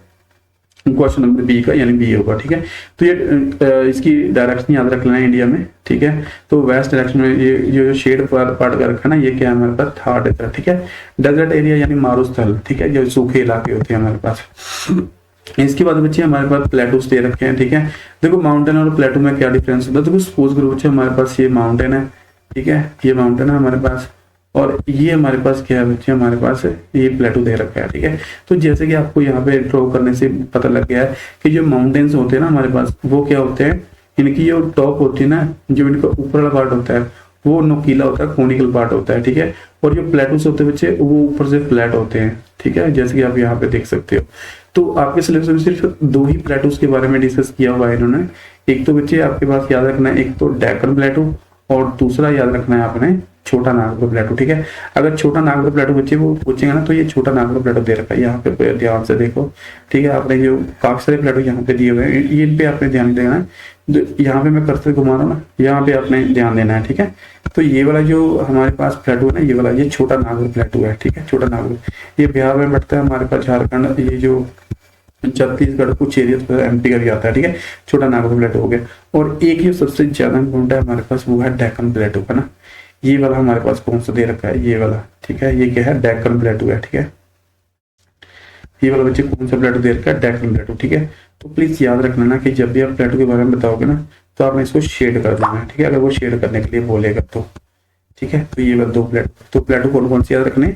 क्वेश्चन नंबर बी का यानी बी होगा, ठीक है। तो ये इसकी डायरेक्शन याद रख लेना है इंडिया में, ठीक है। तो वेस्ट डायरेक्शन में ये जो शेड पार्ट का रखा ना, ये क्या है हमारे पास, थर्ड डेजर्ट, ठीक है। डेजर्ट एरिया यानी मारुस्थल, ठीक है, जो सूखे इलाके होते हैं हमारे पास। इसके बाद बच्चे हमारे पास प्लेटूस दे रखे हैं, ठीक है। देखो माउंटेन और प्लेटू में क्या डिफरेंस होता है, देखो सपोज करो बच्चे हमारे पास ये माउंटेन है, ठीक है, ये माउंटेन है हमारे पास, और ये हमारे पास क्या है बच्चे, हमारे पास ये प्लेटू दे रखा है, ठीक है। तो जैसे कि आपको यहाँ पे ड्रॉ करने से पता लग गया है कि जो माउंटेन्स होते हैं ना हमारे पास, वो क्या होते हैं, इनकी जो टॉप होती है ना, जो इनका ऊपर वाला पार्ट होता है वो नुकीला होता है, कोनिकल पार्ट होता है, ठीक है। और जो प्लेटूस होते हैं बच्चे, वो ऊपर से फ्लैट होते हैं, ठीक है, जैसे कि आप यहाँ पे देख सकते हो। तो आपके सिलेबस में सिर्फ 2 ही प्लेटूस के बारे में डिस्कस किया हुआ है इन्होंने। एक तो बच्चे आपके पास याद रखना है, एक तो डेक्कन प्लेटू, और दूसरा याद रखना है आपने छोटा नागपुर प्लेटू, ठीक है। अगर छोटा नागपुर प्लेटू बच्चे वो पूछेंगे ना, तो ये छोटा नागपुर प्लेटू दे रखा है यहाँ पे, ध्यान से देखो, ठीक है। आपने जो काफी सारे प्लेटू यहाँ पे दिए हुए हैं, ये इन पे आपने ध्यान देना है। यहाँ पे मैं कर्सर घुमा रहा हूँ ना, यहाँ पे आपने ध्यान देना है, ठीक है। तो ये वाला जो हमारे पास प्लेटू है ना, ये वाला ये छोटा नागपुर प्लेटू है, ठीक है, छोटा नागपुर, ये बिहार में बढ़ता है हमारे पास, झारखंड, ये जो छत्तीसगढ़ कुछ एरिया एमपी का भी आता है, ठीक है। छोटा नागपुर प्लेटू हो गया। और एक ही सबसे ज्यादा इम्पोर्टेंट है हमारे पास, वो है डेक्कन प्लेटू, है ना। ये वाला हमारे पास कौन सा दे रखा है, ये वाला, ठीक है। ये क्या है, डेक्कन प्लेटू है, ठीक है। ये वाला बच्चे कौन सा प्लेटू दे रखा है, डेक्कन प्लेटू, ठीक है। तो प्लीज याद रखना ना कि जब भी आप प्लेटू के बारे में बताओगे ना, तो आपने इसको शेड कर देना है, ठीक है। अगर वो शेड करने के लिए बोलेगा तो, ठीक है। तो ये 2 प्लेटू, तो प्लेटू कौन से याद रखने,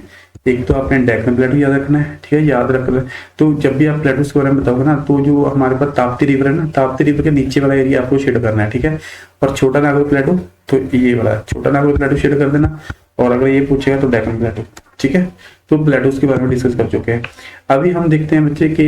एक तो आपने डेक्कन प्लेटू याद रखना है, ठीक है, याद रख ले। तो जब भी आप प्लेटूस के बारे में बताओगे ना, तो जो हमारे पास ताप्ती रिवर है ना, ताप्ती रिवर के नीचे वाला एरिया आपको शेड करना है, ठीक है। और छोटा नागपुर प्लेटू, तो ये वाला छोटा नागपुर प्लेटू शेड कर देना। और अगर ये पूछेगा तो डेक्कन प्लेटू, ठीक है। तो प्लेटूस के बारे में डिस्कस कर चुके हैं। अभी हम देखते हैं बच्चे कि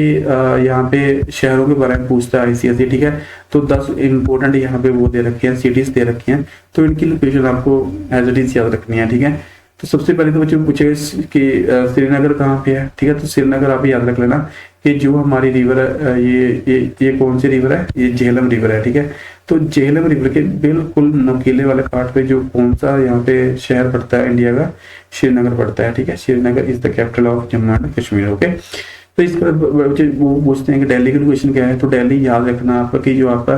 यहाँ पे शहरों के बारे में पूछता है आईसीएसई, ठीक है। तो 10 इंपोर्टेंट यहाँ पे वो दे रखे हैं, सिटीज दे रखी हैं, तो इनकी लोकेशन आपको एज इट इज याद रखनी है, ठीक है। तो सबसे पहले तो बच्चे पूछेगा कि श्रीनगर कहाँ पे है, ठीक है। तो श्रीनगर आप याद रख लेना कि जो हमारी रिवर है, ये कौन सी रिवर है, ये झेलम रिवर है, ठीक है। तो झेलम रिवर के बिल्कुल नकीले वाले पार्ट पे जो कौन सा यहाँ पे शहर पड़ता है इंडिया का, श्रीनगर पड़ता है, ठीक है। Srinagar is the capital of Jammu and Kashmir, okay. तो इस पर बच्चे वो पूछते हैं कि दिल्ली की लोकेशन क्या है, तो दिल्ली याद रखना आपका कि जो आपका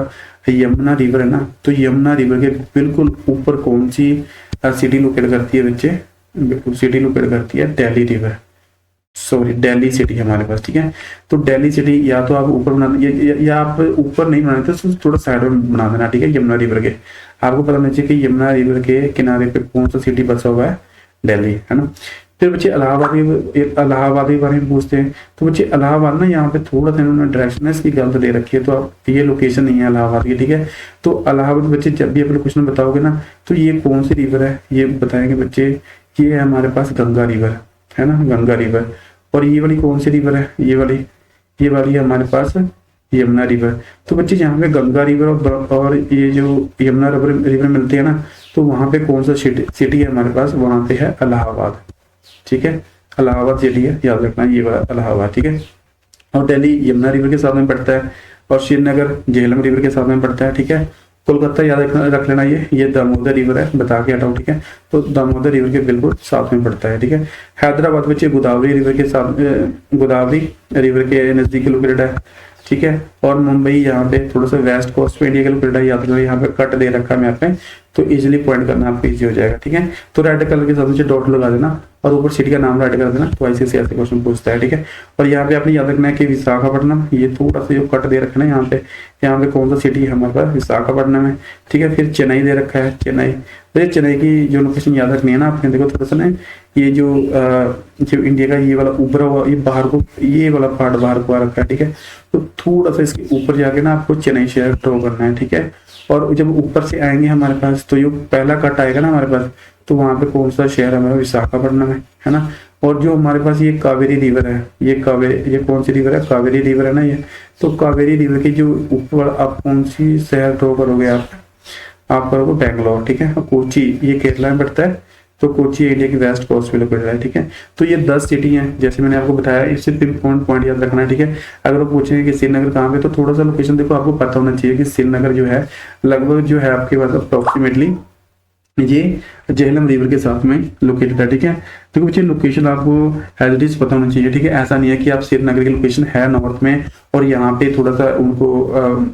यमुना रिवर है ना, तो यमुना रिवर के बिल्कुल ऊपर कौन सी सिटी लोकेट करती है बच्चे, सिटी लोकेट करती है Delhi river, sorry Delhi city हमारे पास, ठीक है। तो दिल्ली सिटी या तो आप ऊपर बना, या आप ऊपर नहीं बनाते तो थोड़ा साइड में बना देना, ठीक है। यमुना रिवर के आपको पता होना चाहिए कि यमुना रिवर के किनारे पे कौन सा सिटी बसा हुआ है, दिल्ली, है ना। फिर बच्चे इलाहाबाद के बारे में पूछते हैं, तो बच्चे इलाहाबाद ना यहाँ पे थोड़ा सा इन्होंने डायरेक्शननेस की गलत दे रखी है, तो आप ये लोकेशन नहीं है इलाहाबाद की, ठीक है। तो इलाहाबाद बच्चे जब भी आप लोकेशन बताओगे ना, तो ये कौन सी रिवर है ये बताएंगे बच्चे, ये है हमारे पास गंगा रिवर, है ना, गंगा रिवर। और ये वाली कौन सी रिवर है, ये वाली है हमारे पास यमुना रिवर। तो बच्चे यहाँ पे गंगा रिवर और ये जो यमुना रिवर मिलते हैं ना, तो वहां पे कौन सा सिटी है हमारे पास, वहां पे है इलाहाबाद, ठीक है। इलाहाबाद सिटी है, याद रखना ये वाला इलाहाबाद, ठीक है। और दिल्ली यमुना रिवर के साथ में पड़ता है, और श्रीनगर झेलम रिवर के साथ में पड़ता है, ठीक है। कोलकाता याद रख लेना, ये दामोदर रिवर है, बता के हटाओ, ठीक है। तो दामोदर रिवर के बिल्कुल साथ में पड़ता है, ठीक है। हैदराबाद बच्चे गोदावरी रिवर के साथ, गोदावरी रिवर के नजदीक लोकेटेड है। ठीक है। और मुंबई यहाँ पे थोड़ा सा वेस्ट कोस्ट पे इंडिया का लोकेटेड है, याद रखना यहाँ पे कट दे रखा है मैप में, तो इजीली पॉइंट करना आपको इजी हो जाएगा, ठीक है। तो रेड कलर के साथ नीचे डॉट लगा देना और ऊपर सिटी का नाम ऐड कर देना, तो ऐसे ऐसे क्वेश्चन पूछता है, ठीक है। और यहाँ पे आपने याद रखना है कि विशाखापट्टनम, ये थोड़ा सा जो कट दे रखा है ना यहाँ पे कौन सा सिटी है हमारे पास, विशाखापट्टनम है, ठीक है। फिर चेन्नई दे रखा है, चेन्नई, तो ये चेन्नई की जो लोकेशन याद रखनी है ना आपने, देखो थोड़ा सा ना ये जो इंडिया का ये वाला ऊपर हुआ, ये बाहर को, ये वाला पार्ट बाहर को आ रखा है, ठीक है। तो थोड़ा सा इसके ऊपर जाके ना आपको चेन्नई शहर ड्रॉ करना है, ठीक है। और जब ऊपर से आएंगे हमारे पास, तो ये पहला कट आएगा ना हमारे पास, तो वहां पे कौन सा शहर हमारा, विशाखापट्टनम है ना। और जो हमारे पास ये कावेरी रिवर है, ये कौन सी रिवर है, कावेरी रिवर है ना ये, तो कावेरी रिवर की जो ऊपर आप कौन सी शहर ड्रॉ करोगे, आप करोगे बेंगलोर, ठीक है। कोची ये केरला में पड़ता है, तो कोची इंडिया की वेस्ट कोस्ट पे लोकेटेड है, ठीक है। तो ये 10 सिटी हैं जैसे मैंने आपको बताया, इससे पॉइंट याद रखना है, ठीक है। अगर वो पूछेंगे कि श्रीनगर कहाँ पे, तो थोड़ा सा लोकेशन देखो आपको पता होना चाहिए कि श्रीनगर जो है लगभग जो है आपके पास अप्रोक्सीमेटली ये झेलम रिवर के साथ में लोकेटेड है, ठीक है। तो बच्चे लोकेशन आपको एज इट इज पता होना चाहिए, ठीक है। ऐसा नहीं है कि आप श्रीनगर की लोकेशन है नॉर्थ में और यहाँ पे थोड़ा सा उनको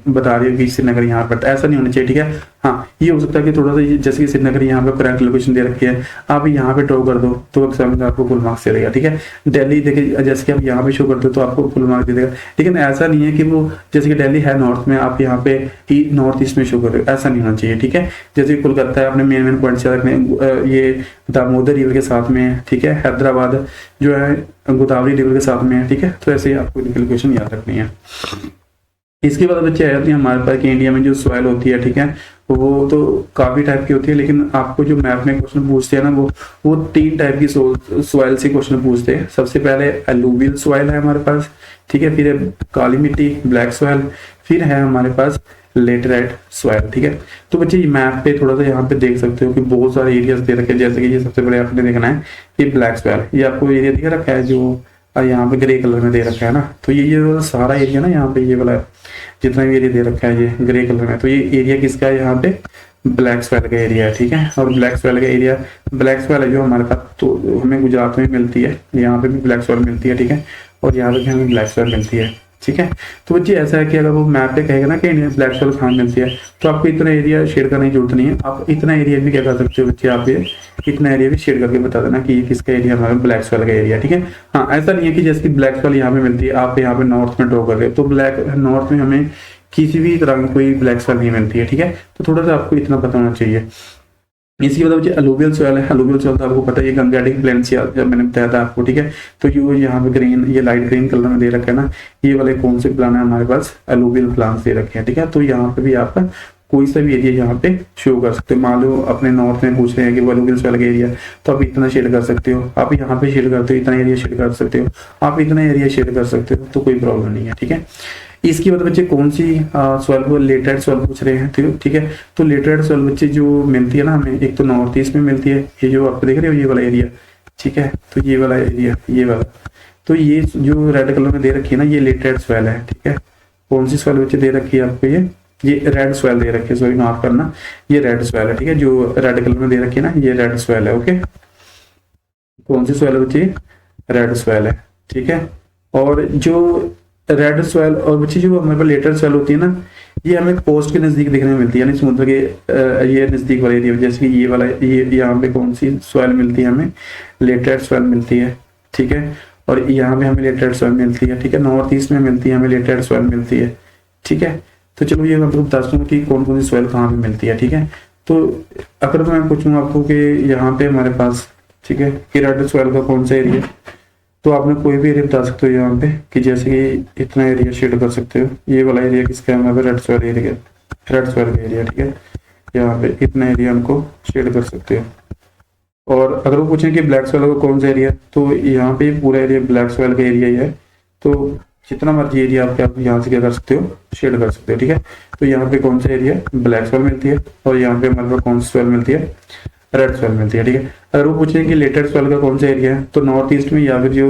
बता रहे हो कि श्रीनगर यहाँ पर, ऐसा नहीं होना चाहिए, ठीक है। हाँ, ये हो सकता है कि थोड़ा सा जैसे कि श्रीनगर यहाँ पे करेक्ट लोकेशन दे रखी है, आप यहाँ पे ड्रॉ कर दो तो एग्जाम में आपको फुल मार्क्स दे देगा, ठीक है। दिल्ली देखिए जैसे कि आप यहाँ पे शो कर दो तो आपको फुल मार्क्स दे देगा, लेकिन ऐसा नहीं है कि वो जैसे कि दिल्ली है नॉर्थ में, आप यहाँ पे ही नॉर्थ ईस्ट में शो कर रहे हो, ऐसा नहीं होना चाहिए, ठीक है। जैसे कि कोलकाता है, अपने मेन पॉइंट याद रखने, ये दामोदर रिवर के साथ में है, ठीक है। हैदराबाद जो है गोदावरी रिवर के साथ में है, ठीक है। तो ऐसे ही आपको लोकेशन याद रखनी है। इसके बाद बच्चे आ जाती है हमारे पास कि इंडिया में जो सॉइल होती है, ठीक है, वो तो काफी टाइप की होती है, लेकिन आपको जो मैप में क्वेश्चन पूछते हैं ना वो 3 टाइप की सॉइल से क्वेश्चन पूछते हैं। सबसे पहले एलुवियल सॉइल है हमारे पास, ठीक है। फिर है काली मिट्टी ब्लैक सॉइल, फिर है हमारे पास लेटराइट सॉइल, ठीक है। तो बच्चे मैप पे थोड़ा सा यहाँ पे देख सकते हो कि बहुत सारे एरियाज दे रखे हैं, जैसे कि ये सबसे बड़े आपने देखना है ये ब्लैक सॉइल, ये आपको एरिया दिख रखा है जो यहाँ पे ग्रे कलर में दे रखा है ना, तो ये सारा एरिया ना यहाँ पे ये वाला जितना भी एरिया दे रखा है ये ग्रे कलर में, तो ये एरिया किसका है, यहाँ पे ब्लैक सॉइल का एरिया है, ठीक है। और ब्लैक सॉइल का एरिया, ब्लैक सॉइल है जो हमारे पास तो हमें गुजरात में मिलती है, यहाँ पे भी ब्लैक सॉइल मिलती है, ठीक है। और यहाँ पे भी हमें ब्लैक सॉइल मिलती है, ठीक है। तो बच्चे ऐसा है कि अगर वो मैप पे कहेगा ना कि इंडिया ब्लैक सॉइल कहाँ मिलती है, तो आपको इतना एरिया शेयर करने की जरूरत नहीं है, आप इतना एरिया भी क्या कर सकते हो बच्चे, आप ये इतना एरिया भी शेयर करके बता देना कि ये किसका एरिया, हमारा ब्लैक सॉइल का एरिया, ठीक है। हाँ, ऐसा नहीं है कि जैसे कि ब्लैक सॉइल यहाँ पे मिलती है, आप यहाँ पे नॉर्थ में ड्रॉ कर रहे हो, तो ब्लैक नॉर्थ में हमें किसी भी तरह की कोई ब्लैक सॉइल नहीं मिलती है, ठीक है। तो थोड़ा सा आपको इतना पता होना चाहिए। इसकी मतलब जो अलुवियल सॉइल है, अलुवियल सॉइल तो आपको पता है ये गंगेटिक प्लेन्स जब मैंने बताया था आपको, ठीक है। तो जो यहाँ पे ग्रीन, ये लाइट ग्रीन कलर में दे रखा है ना, ये वाले कौन से प्लान है हमारे पास, अलुवियल प्लान्स दे रखे हैं, ठीक है। तो यहाँ पे भी आप कोई सा भी एरिया यहाँ पे शो कर सकते हो। मान लो अपने नॉर्थ में पूछ रहे हैं कि वो अलुवियल सॉइल का एरिया, तो आप इतना शेड कर सकते हो, आप यहाँ पे शेड करते हो, इतना एरिया शेड कर सकते हो, आप इतना एरिया शेड कर सकते हो, तो कोई प्रॉब्लम नहीं है, ठीक है। इसकी बाद बच्चे कौन सी सॉइल को लेटराइट सॉइल पूछ रहे हैं, ठीक है। तो लेटराइट सॉइल बच्चे जो मिलती है ना हमें, एक तो नॉर्थ ईस्ट में मिलती है, ये जो आप देख रहे हो ये वाला एरिया, ठीक है। तो ये वाला एरिया, ये वाला, तो ये जो रेड कलर में दे रखी है ना, ये लेटराइट सॉइल है, ठीक है। कौन सी सॉइल बच्चे दे रखी है आपको, ये रेड सॉइल दे रखी है, सॉरी माफ करना, ये रेड सॉइल है, ठीक है। जो रेड कलर में दे रखी है ना, ये रेड सॉइल है, ओके। कौन सी सॉइल है बच्चे, रेड सॉइल है, ठीक है। और जो रेड सॉइल और बच्चे जो हमारे पास लेटराइट सॉइल होती है ना, ये हमें कोस्ट के नजदीक देखने में मिलती है, यानी समुद्र के ये नजदीक वाले एरिया, जैसे कि ये वाला, ये यहाँ पे कौन सी सॉइल मिलती है हमें, लेटराइट सॉइल मिलती है, ठीक है। और यहाँ पे हमें लेटराइट सॉइल मिलती है, ठीक है। नॉर्थ ईस्ट में मिलती है हमें लेटराइट सॉइल मिलती है, ठीक है। तो चलो ये मैं आपको बता दूँ कि कौन कौन सी सॉइल कहाँ पे मिलती है, ठीक है। तो अगर मैं पूछूँ आपको कि यहाँ पे हमारे पास, ठीक है, कि रेड सॉइल का कौन सा एरिया, तो आपने कोई भी एरिया बता सकते हो यहाँ पे कि जैसे कि इतना एरिया शेड कर सकते हो, ये वाला एरिया किसका है हमारे red soil area, red soil का एरिया, ठीक है। यहाँ पे इतना एरिया हमको शेड कर सकते हो। और अगर वो पूछें कि ब्लैक सॉइल का कौन सा एरिया, तो यहाँ पे पूरा एरिया ब्लैक सॉइल का एरिया ही है, तो जितना मर्जी एरिया आप यहाँ से क्या कर सकते हो, शेड कर सकते हो, ठीक है। तो यहाँ पे कौन सा एरिया, ब्लैक सॉइल मिलती है, और यहाँ पे हमारे पास कौन सी सॉइल मिलती है, रेड सॉइल मिलती है, ठीक है। अगर वो पूछें कि लेटराइट सॉइल का कौन सा एरिया है, तो नॉर्थ ईस्ट में या फिर जो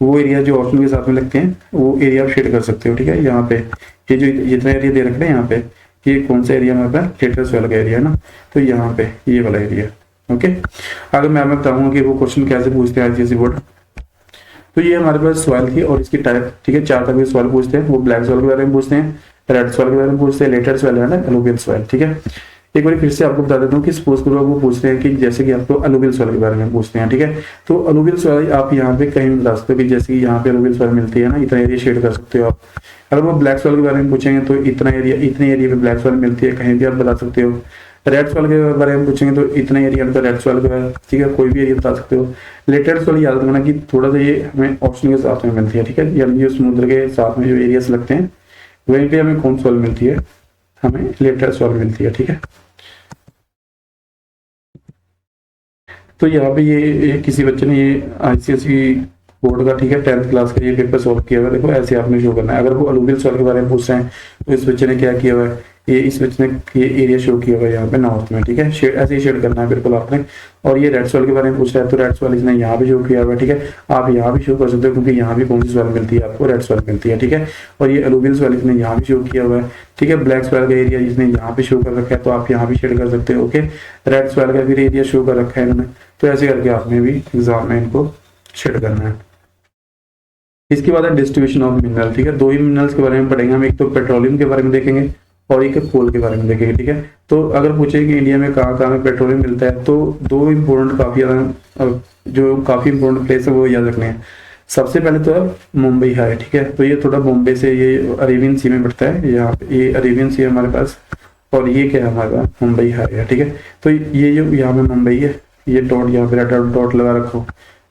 वो एरिया जो ऑप्शन के साथ में लगते हैं वो एरिया आप शेड कर सकते हो, ठीक है। यहाँ पे ये जो जितना एरिया दे रखते हैं यहाँ पे, ये कौन सा एरिया हमारे पास, लेटराइट सॉइल का एरिया है ना, तो यहाँ पे ये वाला एरिया, ओके। अगर मैं बताऊंगा कि वो क्वेश्चन कैसे पूछते हैं आईसीएसई बोर्ड, तो ये हमारे पास सॉइल थी और इसकी टाइप, ठीक है, 4 तरह के सॉइल पूछते हैं। वो ब्लैक सॉइल के बारे में पूछते हैं, रेड सॉइल के बारे में पूछते हैं, लेटेड सॉइल है ना, अलुवियल सॉइल, ठीक है। एक बार फिर से आपको बता देता हूँ कि सपोज करो वो पूछ रहे हैं कि जैसे कि आपको अलुवियल सॉइल के बारे में पूछते हैं, ठीक है। तो अलुवियल सॉइल आप यहाँ पे कहीं बता सकते हो कि जैसे कि यहाँ पे अलुवियल सॉइल मिलती है ना, इतना एरिया शेड कर सकते हो आप। अगर वो ब्लैक सॉइल के बारे में पूछेंगे तो इतना एरिया, इतने एरिया पे ब्लैक सॉइल मिलती है, कहीं भी आप बता सकते हो। रेड सॉइल के बारे में पूछेंगे तो इतना एरिया पे रेड सॉइल का, ठीक है, कोई भी एरिया बता सकते हो। लेटेड सॉइल याद रखना कि थोड़ा सा ये हमें ऑप्शन के साथ में मिलती है, ठीक है, यानी जो समुद्र के साथ में जो एरियाज लगते हैं वहीं पे हमें कौन सॉइल मिलती है, हमें लेटेड सॉइल मिलती है, ठीक है। तो यहाँ पे ये किसी बच्चे ने ये आईसीएसई बोर्ड का, ठीक है, 10th क्लास का ये पेपर सॉल्व किया हुआ है। देखो ऐसे आपने शो करना है। अगर वो अलुवियल सॉइल के बारे में पूछ रहे हैं तो इस बच्चे ने क्या किया हुआ है, ये इस बच्चे ने ये एरिया शो किया हुआ है यहाँ पे नॉर्थ में, ठीक है, शेड ऐसे ही शेड करना है बिल्कुल आपने। और ये रेड सॉइल के बारे में पूछ रहा है तो रेड सॉइल इसने यहाँ भी शो किया हुआ है, ठीक है। आप यहाँ भी शो कर सकते हो क्योंकि यहाँ भी कौन सी सॉइल मिलती है आपको, रेड सॉइल मिलती है, ठीक है। और ये अलुवियल सॉइल इसने यहाँ भी शो किया हुआ है, ठीक है। ब्लैक सॉइल का एरिया इसने यहाँ पे शो कर रखा है तो आप यहाँ भी शेड कर सकते हो, ओके। रेड सॉइल का भी एरिया शो कर रखा है इन्होंने, तो ऐसे करके आपने भी एग्जाम में इनको शेड करना है। इसके बाद है डिस्ट्रीब्यूशन ऑफ मिनरल, ठीक है। 2 ही मिनरल्स के बारे में पढ़ेंगे हम, एक तो पेट्रोलियम के बारे में देखेंगे और एक कोल के बारे में देखेंगे, ठीक है। तो अगर पूछे कि इंडिया में कहाँ कहाँ में पेट्रोलियम मिलता है तो 2 इंपॉर्टेंट काफी ज्यादा जो काफी इंपॉर्टेंट प्लेस है वो याद रखने हैं। सबसे पहले तो मुंबई है, ठीक है। तो ये थोड़ा बॉम्बे से ये अरेबियन सी में पड़ता है, यहाँ पे ये अरेबियन सी है हमारे पास, और ये क्या है हमारे पास, मुंबई है, ठीक है। तो ये जो यहाँ पे मुंबई है, ये डॉट यहाँ पे रेड डॉट लगा रखो,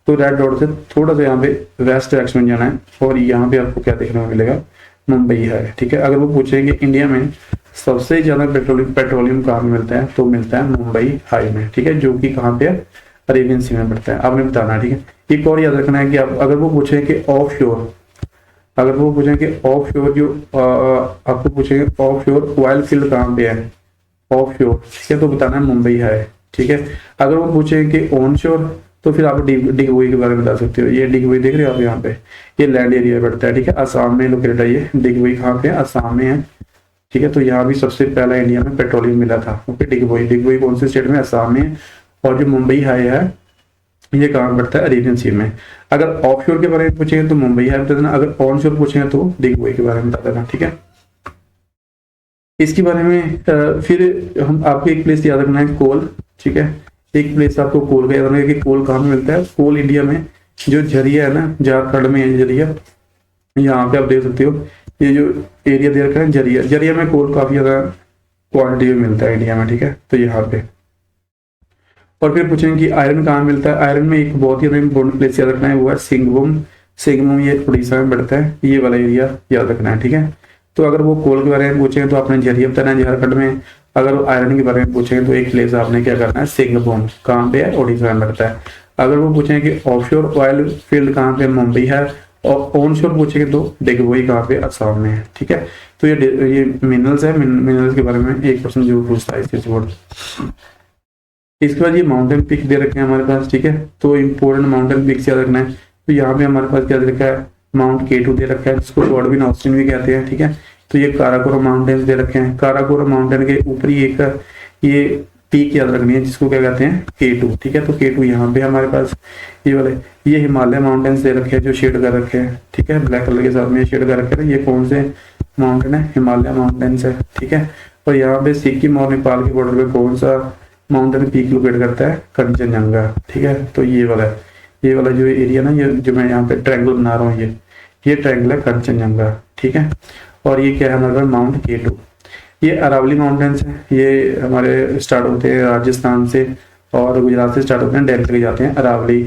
तो रेड डॉट से थोड़ा सा यहाँ पे वेस्ट डायरेक्शन में जाना है और यहाँ पे आपको क्या देखने को मिलेगा, मुंबई है, ठीक है। अगर वो पूछेंगे इंडिया में सबसे ज्यादा पेट्रोलियम कहाँ में मिलता है तो मिलता है मुंबई हाई में, ठीक है, जो कि कहाँ पे है, अरेबियन सी में पड़ता है, आपने बताना है, ठीक है। एक और याद रखना है कि आप अगर वो पूछे कि ऑफ श्योर, अगर वो पूछे कि ऑफ श्योर जो आपको पूछेंगे ऑफ श्योर ऑयल फील्ड कहाँ पे है, ऑफ श्योर, ठीक है, तो बताना है मुंबई है, ठीक है। अगर वो पूछे कि ऑन श्योर तो फिर आप डिगबोई के बारे में बता सकते हो। ये डिगबोई देख रहे हो आप यहाँ पे, ये लैंड एरिया पड़ता है, ठीक है, असम में लोकेटेड है ये। डिगबोई कहाँ पे है, असम में है, ठीक है। तो यहाँ भी सबसे पहला इंडिया में पेट्रोलियम मिला था, ओके। डिगबोई कौन से स्टेट में, असम में। और जो मुंबई हाई है ये कहाँ पड़ता है, अरेबियन सी में। अगर ऑफ शोर के बारे में पूछेंगे तो मुंबई हाई बता देना, अगर ऑन शोर पूछेंगे तो डिगबोई के बारे में बता देना, ठीक है। इसके बारे में फिर हम आपको एक प्लेस याद रखना है, कोल, ठीक है। एक प्लेस आपको कोल का याद रखना है कि कोल कहाँ में मिलता है। कोल इंडिया में जो झरिया है ना, झारखंड में है झरिया, यहाँ पे आप देख सकते हो ये जो एरिया दे रखा है झरिया में कोल काफी ज्यादा क्वांटिटी में मिलता है इंडिया में, ठीक है। तो यहाँ पे और फिर पूछेंगे कि आयरन कहाँ मिलता है। आयरन में एक बहुत ही इंपॉर्टेंट प्लेस याद रखना है, वो है सिंगभूम, ये उड़ीसा में पड़ता है, ये वाला एरिया याद रखना है, ठीक है। तो अगर वो कोल के बारे में पूछेंगे तो आपने झरिया बताना है झारखंड में। अगर आयरन के बारे में पूछेंगे तो एक प्लेस आपने क्या करना है, सिंगभूम, कहाँ पे है, उड़ीसा में पड़ता है। अगर वो पूछेंगे कि ऑफशोर ऑयल फील्ड कहाँ पे, मुंबई है। और ऑनशोर पूछेंगे तो डिगबोई कहाँ पे, असम में है, ठीक है। तो ये मिनरल्स है, मिनरल्स के बारे में 1% जो पूछता है इसके बोर्ड। इसके बाद ये माउंटेन पिक दे रखे हैं हमारे पास, ठीक है। तो इम्पोर्टेंट माउंटेन पिक्स याद रखना है। तो यहाँ पे हमारे पास क्या दे रखा है, माउंट K2 दे रखा है, जिसको गॉडविन ऑस्टिन भी कहते हैं, ठीक है। तो ये काराकोरम माउंटेन्स दे रखे हैं। काराकोरम माउंटेन के ऊपर ही एक ये पीक याद रखनी है जिसको क्या कहते हैं, K2, ठीक है। तो K2 यहाँ पे हमारे पास ये वाले, ये हिमालय माउंटेन्स दे रखे हैं जो शेड कर रखे हैं, ठीक है, ब्लैक कलर के साथ में शेड कर रखे हैं। ये कौन से माउंटेन है, हिमालय माउंटेन्स है, ठीक है। और यहाँ पे सिक्किम और नेपाल के बॉर्डर पे कौन सा माउंटेन पीक लोकेट करता है, कंचनजंगा, ठीक है। तो ये वाला जो एरिया ना, ये जो मैं यहाँ पे ट्रायंगल बना रहा हूँ, ये ट्रायंगल है कंचनजंगा, ठीक है। और ये क्या है हमारे पास, माउंट K2। ये अरावली माउंटेन्स है, ये हमारे स्टार्ट होते हैं राजस्थान से और गुजरात से स्टार्ट होते हैं, दिल्ली तक जाते हैं अरावली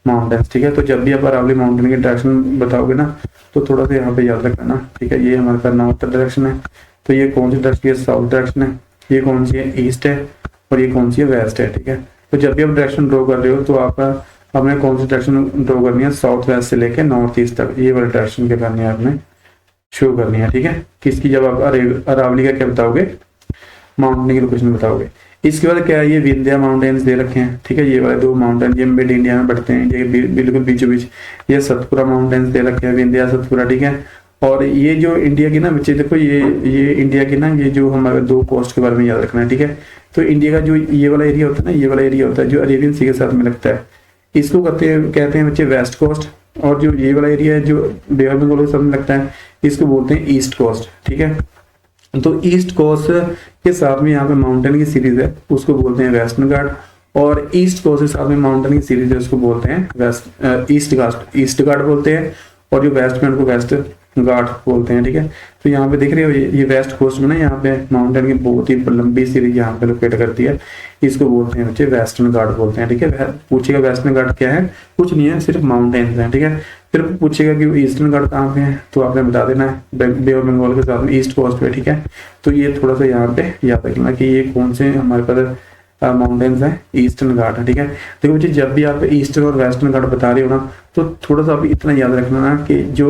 माउंटेन्स, ठीक है। तो जब भी आप अरावली माउंटेन की डायरेक्शन बताओगे ना तो थोड़ा सा यहाँ पे याद रखना, ठीक है। ये हमारे पास नॉर्थ डायरेक्शन है, तो ये कौन सी डायरेक्शन है, साउथ डायरेक्शन है। ये कौन सी है, ईस्ट है। और ये कौन सी है, वेस्ट है, ठीक है। तो जब भी आप डायरेक्शन ड्रॉ कर रहे हो तो आप आपने कौन सी डायरेक्शन ड्रॉ करनी है, साउथ वेस्ट से लेके नॉर्थ ईस्ट तक, ये वाली डायरेक्शन क्या करनी है आपने, शो करनी है, ठीक है। किसकी, जब आप अरावली का क्या बताओगे, माउंटेन की लोकेशन बताओगे। इसके बाद क्या है, ये विंध्या माउंटेन्स दे रखे हैं, ठीक है। ये वाले 2 माउंटेन ये मिड इंडिया में बढ़ते हैं, ये बिल्कुल बीचों बीच। ये सतपुरा माउंटेन्स दे रखे हैं, विंध्या सतपुरा, ठीक है। और ये जो इंडिया की ना बच्चे देखो, ये इंडिया की ना, ये जो हमारे 2 कोस्ट के बारे में याद रखना है, ठीक है। तो इंडिया का जो ये वाला एरिया होता है ना, ये वाला एरिया होता है जो अरेबियन सी के साथ में लगता है, इसको कहते हैं बच्चे वेस्ट कोस्ट। और जो ये वाला एरिया है जो बे ऑफ बंगाल के सामने लगता है, इसको बोलते हैं ईस्ट कोस्ट, ठीक है। तो ईस्ट कोस्ट के साथ में यहाँ पे माउंटेन की सीरीज है, उसको बोलते हैं वेस्टर्न घाट, और ईस्ट कोस्ट के साथ में माउंटेन की सीरीज है, उसको बोलते हैं वेस्ट ईस्ट घाट बोलते हैं, और जो वेस्ट में उनको वेस्ट घाट बोलते हैं, ठीक है। तो यहाँ पे देख रहे हो ये वेस्ट कोस्ट में ना यहाँ पे माउंटेन की बहुत ही लंबी सीरीज यहाँ पे लोकेट करती है, इसको बोलते हैं बच्चे वेस्टर्न घाट बोलते हैं, ठीक है। पूछेगा वेस्टर्न घाट क्या है, कुछ नहीं है, सिर्फ माउंटेन्स हैं, ठीक है। फिर पूछेगा कि ईस्टर्न घाट कहाँ पे है, तो आपने बता देना है बे ऑफ बंगाल के साथ में ईस्ट कोस्ट पे, ठीक है। तो ये थोड़ा सा यहाँ पे याद रखना कि ये कौन से हमारे पास माउंटेन्स है, ईस्टर्न घाट है, ठीक है। देखो बच्चे जब भी आप ईस्टर्न और वेस्टर्न घाट बता रहे हो ना, तो थोड़ा सा आप इतना याद रखना ना कि जो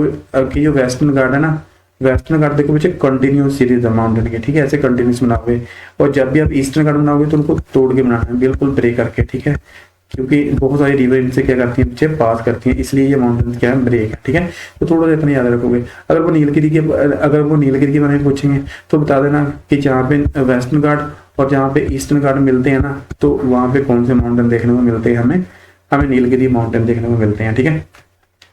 वेस्टर्न घाट है ना, वेस्टर्न घाट देखो बच्चे कंटिन्यूस सीरीज है माउंटेन की, ठीक है, ऐसे कंटिन्यूस बनाओगे। और जब भी आप ईस्टर्न घाट बनाओगे तो उनको तोड़ के बनाना है, बिल्कुल ब्रेक करके, ठीक है, क्योंकि बहुत सारी रिवर इनसे क्या करती है बच्चे पास करती हैं, इसलिए ये माउंटेन क्या है, ब्रेक है, ठीक है। तो थोड़ा सा इतना याद रखोगे। अगर वो नीलगिरी के बारे में पूछेंगे तो बता देना कि जहाँ पे वेस्टर्न घाट और जहाँ पे ईस्टर्न घाट मिलते हैं ना, तो वहाँ पे कौन से माउंटेन देखने को मिलते हैं, हमें नीलगिरी माउंटेन देखने को मिलते हैं, ठीक है।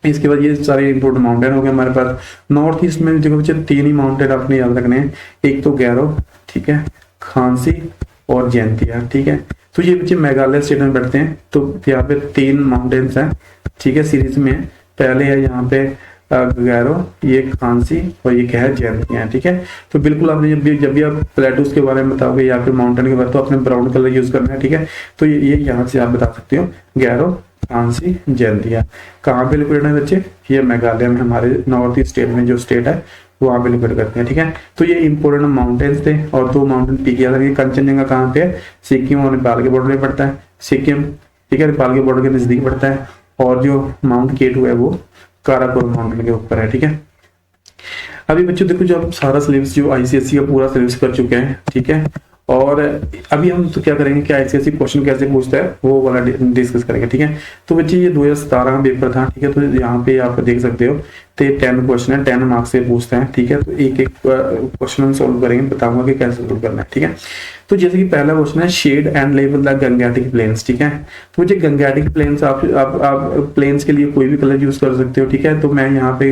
इसके बाद ये सारे इंपोर्टेंट माउंटेन हो गए हमारे पास। नॉर्थ ईस्ट में देखो बच्चे 3 ही माउंटेन आपने याद रखने हैं, एक तो गैरो, ठीक है, खांसी और जयंतिया, ठीक है। तो ये बच्चे मेघालय स्टेट में बैठते हैं, तो यहाँ पे 3 माउंटेन्स हैं, ठीक है, सीरीज में। पहले है यहाँ पे गैरो, ये खांसी और ये क्या है, जयंतिया, ठीक है। तो बिल्कुल आपने जब भी आप प्लेटूज के बारे में बताओगे या फिर माउंटेन के बारे में, तो आपने ब्राउन कलर यूज करना है, ठीक है। तो ये यहाँ से आप बता सकते हो गैरो, खांसी, जयंतिया। कहाँ पे लोकेटेड है बच्चे, ये मेघालय में, हमारे नॉर्थ ईस्ट स्टेट में जो स्टेट है वहाँ पे लोकेट करते हैं, ठीक है। तो ये इंपोर्टेंट माउंटेन्स थे, और 2 माउंटेन पीक याद रखिए। कंचनजंगा कहाँ पे है, सिक्किम और नेपाल के बॉर्डर में पड़ता है, सिक्किम, ठीक है, नेपाल के बॉर्डर के नजदीक पड़ता है। और जो माउंट केटू है वो काराकोरम माउंटेन के ऊपर है, ठीक है। अभी बच्चों देखो, जो सारा सिलेबस जो आईसीएसई का पूरा सिलेबस कर चुके हैं, ठीक है। और अभी हम तो क्या करेंगे कि आईसीएसई क्वेश्चन कैसे पूछता है वो वाला डिस्कस करेंगे, ठीक है। तो बच्चे ये 2017 का पेपर था, ठीक है। तो यहाँ पे आप देख सकते हो, तो 10 क्वेश्चन है, 10 मार्क्स से पूछते हैं, ठीक है। तो एक एक क्वेश्चन हम सोल्व करेंगे, बताऊंगा कि कैसे सोल्व करना है, ठीक है। तो जैसे कि पहला क्वेश्चन है, shade and label the Gangetic plains, ठीक है। तो मुझे गंगेटिक प्लेन्स आप प्लेन्स के लिए कोई भी कलर यूज कर सकते हो, ठीक है। तो मैं यहाँ पे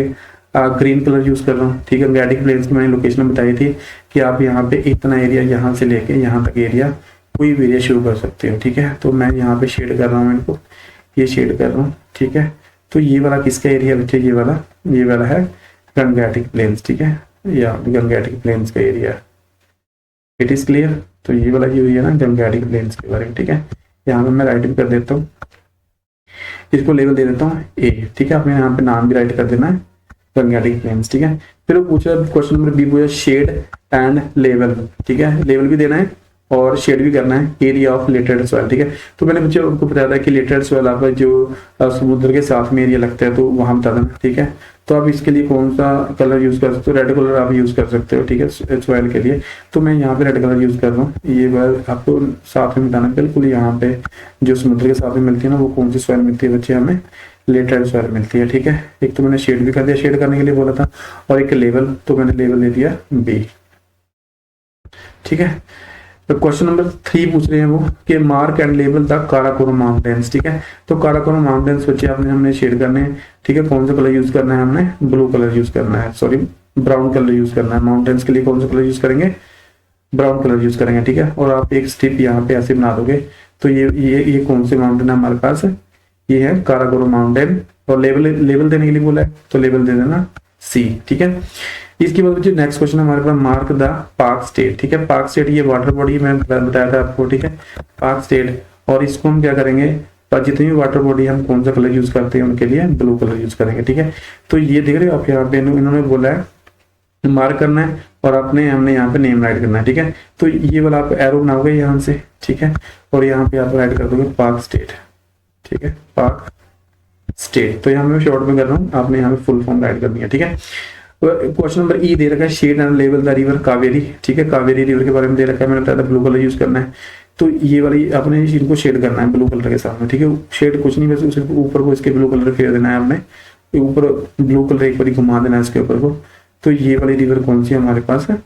ग्रीन कलर यूज कर रहा हूँ, ठीक है। गंगेटिक प्लेन्स की मैंने लोकेशन बताई थी कि आप यहाँ पे इतना एरिया, यहाँ से लेके यहाँ तक एरिया, कोई भी एरिया शुरू कर सकते हो, ठीक है। तो मैं यहाँ पे शेड कर रहा हूँ, इनको ये शेड कर रहा हूँ, ठीक है। तो ये वाला किसका एरिया बच्चे, ये वाला है गंगेटिक प्लेन्स, ठीक है, या गंगेटिक प्लेन्स का एरिया। It is clear. तो ये वाला जो है ना गंगेटिक प्लेन्स के बारे में, ठीक है। यहाँ पे मैं राइटिंग कर देता हूँ, इसको लेवल दे देता हूँ ए, ठीक है। आपने यहाँ पे नाम भी राइट कर देना है, गंगेटिक प्लेन्स, ठीक है। फिर वो पूछा क्वेश्चन नंबर बी पूछा शेड एंड लेवल, ठीक है। लेवल भी देना है और शेड भी करना है, एरिया ऑफ लिटरेट सॉइल, ठीक है। तो मैंने बच्चों आपको बताया था कि लिटरेट सॉइल आपका जो समुद्र के साथ में एरिया लगता है, तो वहां बता देना, ठीक है। तो आप इसके लिए कौन सा कलर यूज कर सकते हो, रेड कलर आप यूज कर सकते हो, ठीक है, सॉइल के लिए। तो मैं यहाँ पे रेड कलर यूज कर रहा हूँ, ये बात आपको साथ में बताना बिल्कुल। यहाँ पे जो समुद्र के साथ में मिलती है ना, वो कौन सी सॉइल मिलती है बच्चे, हमें लेटरेट सॉइल मिलती है, ठीक है। एक तो मैंने शेड भी कर दिया, शेड करने के लिए बोला था, और एक लेवल, तो मैंने लेवल दे दिया बी, ठीक है। तो क्वेश्चन नंबर 3 पूछ रहे हैं वो कि mark and label the Karakoram mountains, ठीक है। तो काराकोरम माउंटेन्स बच्चे हमने शेड करने हैं, ठीक है। कौन सा कलर यूज करना है, हमने ब्लू कलर यूज करना है, सॉरी ब्राउन कलर यूज करना है। माउंटेन्स के लिए कौन सा कलर यूज करेंगे, ब्राउन कलर यूज करेंगे, ठीक है। और आप एक स्ट्रिप यहाँ पे ऐसे बना दोगे, तो ये कौन से माउंटेन है हमारे पास, ये है काराकोरम माउंटेन। और लेवल देने के लिए बोला है, तो लेवल दे देना सी, ठीक है। इसके बाद जो नेक्स्ट क्वेश्चन हमारे पास, मार्क द पार्क स्टेट, ठीक है। पार्क स्टेट ये वाटर बॉडी में बताया था आपको, ठीक है, पार्क स्टेट। और इसको हम क्या करेंगे, पर जितनी भी वाटर बॉडी हम कौन सा कलर यूज करते हैं उनके लिए ब्लू कलर यूज करेंगे, ठीक है। तो ये देख रहे हो आप, यहाँ पे इन्होंने बोला है मार्क करना है, और हमने यहाँ पे नेम राइट करना है, ठीक है। तो ये वाला आप एरो बनाओगे यहाँ से, ठीक है, और यहाँ पे आप राइट कर दोगे पार्क स्टेट, ठीक है, पार्क स्टेट। तो यहाँ मैं शॉर्ट में कर रहा हूँ, आपने यहाँ पे फुल फॉर्म राइट करनी है, ठीक है। क्वेश्चन नंबर ई दे रखा है, shade and level the river Kaveri, ठीक है। कावेरी रिवर के बारे में दे रखा है, मैंने बताया था ब्लू कलर यूज करना है। तो ये वाली आपने इनको शेड करना है ब्लू कलर के साथ में, ठीक है। शेड कुछ नहीं, वैसे सिर्फ ऊपर को इसके ब्लू कलर फेर देना है आपने, ऊपर ब्लू कलर एक बार घुमा देना है इसके ऊपर को। तो ये वाली रिवर कौन सी है हमारे पास है,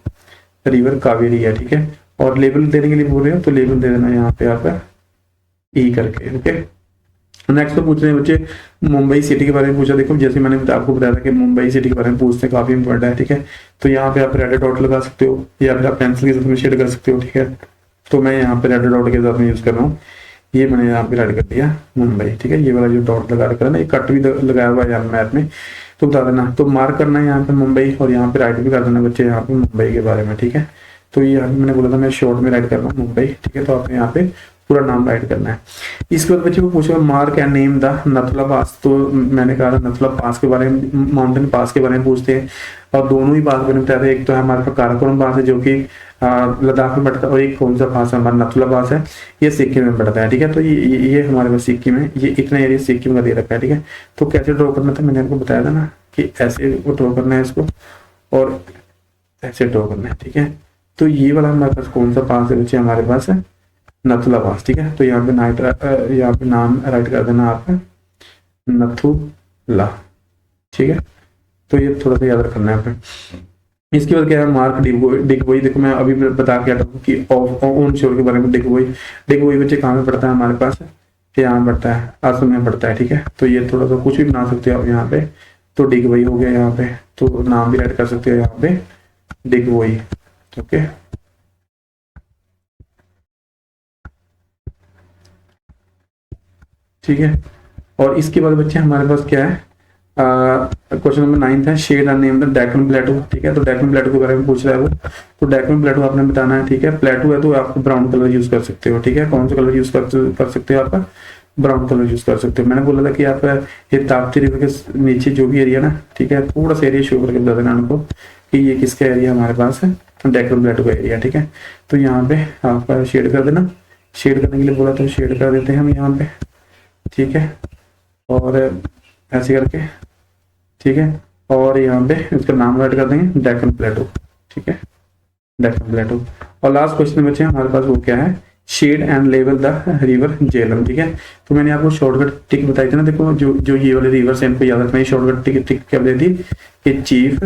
रिवर कावेरी है, ठीक है। और लेवल देने के लिए बोल रहे हो, तो लेवल दे देना यहाँ पे आप ई करके, ओके। नेक्स्ट तो पूछ रहे हैं बच्चे मुंबई सिटी के बारे में पूछा। देखो जैसे मैंने आपको बताया था कि मुंबई सिटी के बारे में पूछते हैं, काफी इंपॉर्टेंट है, ठीक है। तो यहाँ पे आप रेड डॉट लगा सकते हो या फिर आप पेंसिल के साथ में शेड कर सकते हो, ठीक है। तो मैं यहाँ पे रेड डॉट के साथ में यूज कर रहा हूँ, ये मैंने यहाँ पे रेड कर दिया मुंबई, ठीक है। ये वाला जो डॉट लगा रखा है ना, ये कट भी लगाया हुआ है यहाँ मैप में, तो बता देना। तो मार्क करना है यहाँ पे मुंबई और यहाँ पे राइट भी कर देना बच्चे यहाँ पे मुंबई के बारे में, ठीक है। तो ये यहाँ पे मैंने बोला था मैं शॉर्ट में राइट कर रहा हूँ मुंबई, ठीक है। तो आपने यहाँ पे पूरा नाम राइट करना है। इसके बाद बच्चे को पूछा मार्क एंड नेम द नथुला पास। तो मैंने कहा था नथुला पास के बारे में, माउंटेन पास के बारे में पूछते हैं, और दोनों ही पास मैंने बताया था। एक तो है हमारे पास काराकोरम पास है जो कि लद्दाख में पड़ता है, और एक कौन सा पास है हमारा नथुला पास है, ये सिक्किम में पड़ता है, ठीक है। तो ये हमारे पास सिक्किम है, ये इतना एरिया सिक्किम का दे रखा है, ठीक है। तो कैसे ड्रॉ करना था मैंने आपको बताया था ना कि ऐसे ड्रॉ करना है इसको और ऐसे ड्रॉ करना है, ठीक है। तो ये वाला हमारे पास कौन सा पास है बच्चे, हमारे पास है नथुला पास, ठीक है। तो यहाँ पे यहाँ पे नाम राइट कर देना आप नथुला, ठीक है। तो ये थोड़ा सा याद रखना है आपने। इसके बाद क्या है मार्क डिगबोई। देखो मैं अभी बता के आता हूँ कि ऑन शोर के बारे में। डिगबोई बच्चे कहाँ में पड़ता है हमारे पास, यहाँ पड़ता है, असम में पड़ता है, ठीक है। तो ये थोड़ा सा कुछ भी बना सकते हो आप यहाँ पे। तो डिगबोई हो गया यहाँ पे, तो नाम भी ऐड कर सकते हो यहाँ पे डिगबोई, ओके। ठीक है। और इसके बाद बच्चे हमारे पास क्या है, क्वेश्चन नंबर 9 है shade and name the Deccan plateau, ठीक है। तो डेक्कन प्लेटू के बारे में पूछ रहा है वो। तो डेक्कन प्लेटू आपने बताना है, ठीक है। प्लेटू है तो आप ब्राउन कलर यूज कर सकते हो, ठीक है। कौन सा कलर यूज कर सकते हो, आप ब्राउन कलर यूज कर सकते हो। मैंने बोला था कि आप ये ताप्ती रिवर के नीचे जो भी एरिया ना, ठीक है, थोड़ा सा एरिया शो करके बता देना आपको कि ये किसका एरिया हमारे पास है, डेक्कन प्लेटू का एरिया, ठीक है। तो यहाँ पे आप शेड कर देना। शेड करने के लिए बोला तो शेड कर देते हैं हम यहाँ पे, ठीक है। और ऐसे करके, ठीक है। और यहाँ पे इसका नाम राइट कर देंगे डेक्कन प्लेटू, ठीक है, डेक्कन प्लेटू। और लास्ट क्वेश्चन बचे हमारे पास, वो क्या है shade and level the river Jhelum, ठीक है। तो मैंने आपको शॉर्टकट टिक बताई थी ना, देखो जो ये वाले रिवर से इनको याद रखना है। शॉर्टकट टिक क्या बताई थी कि chief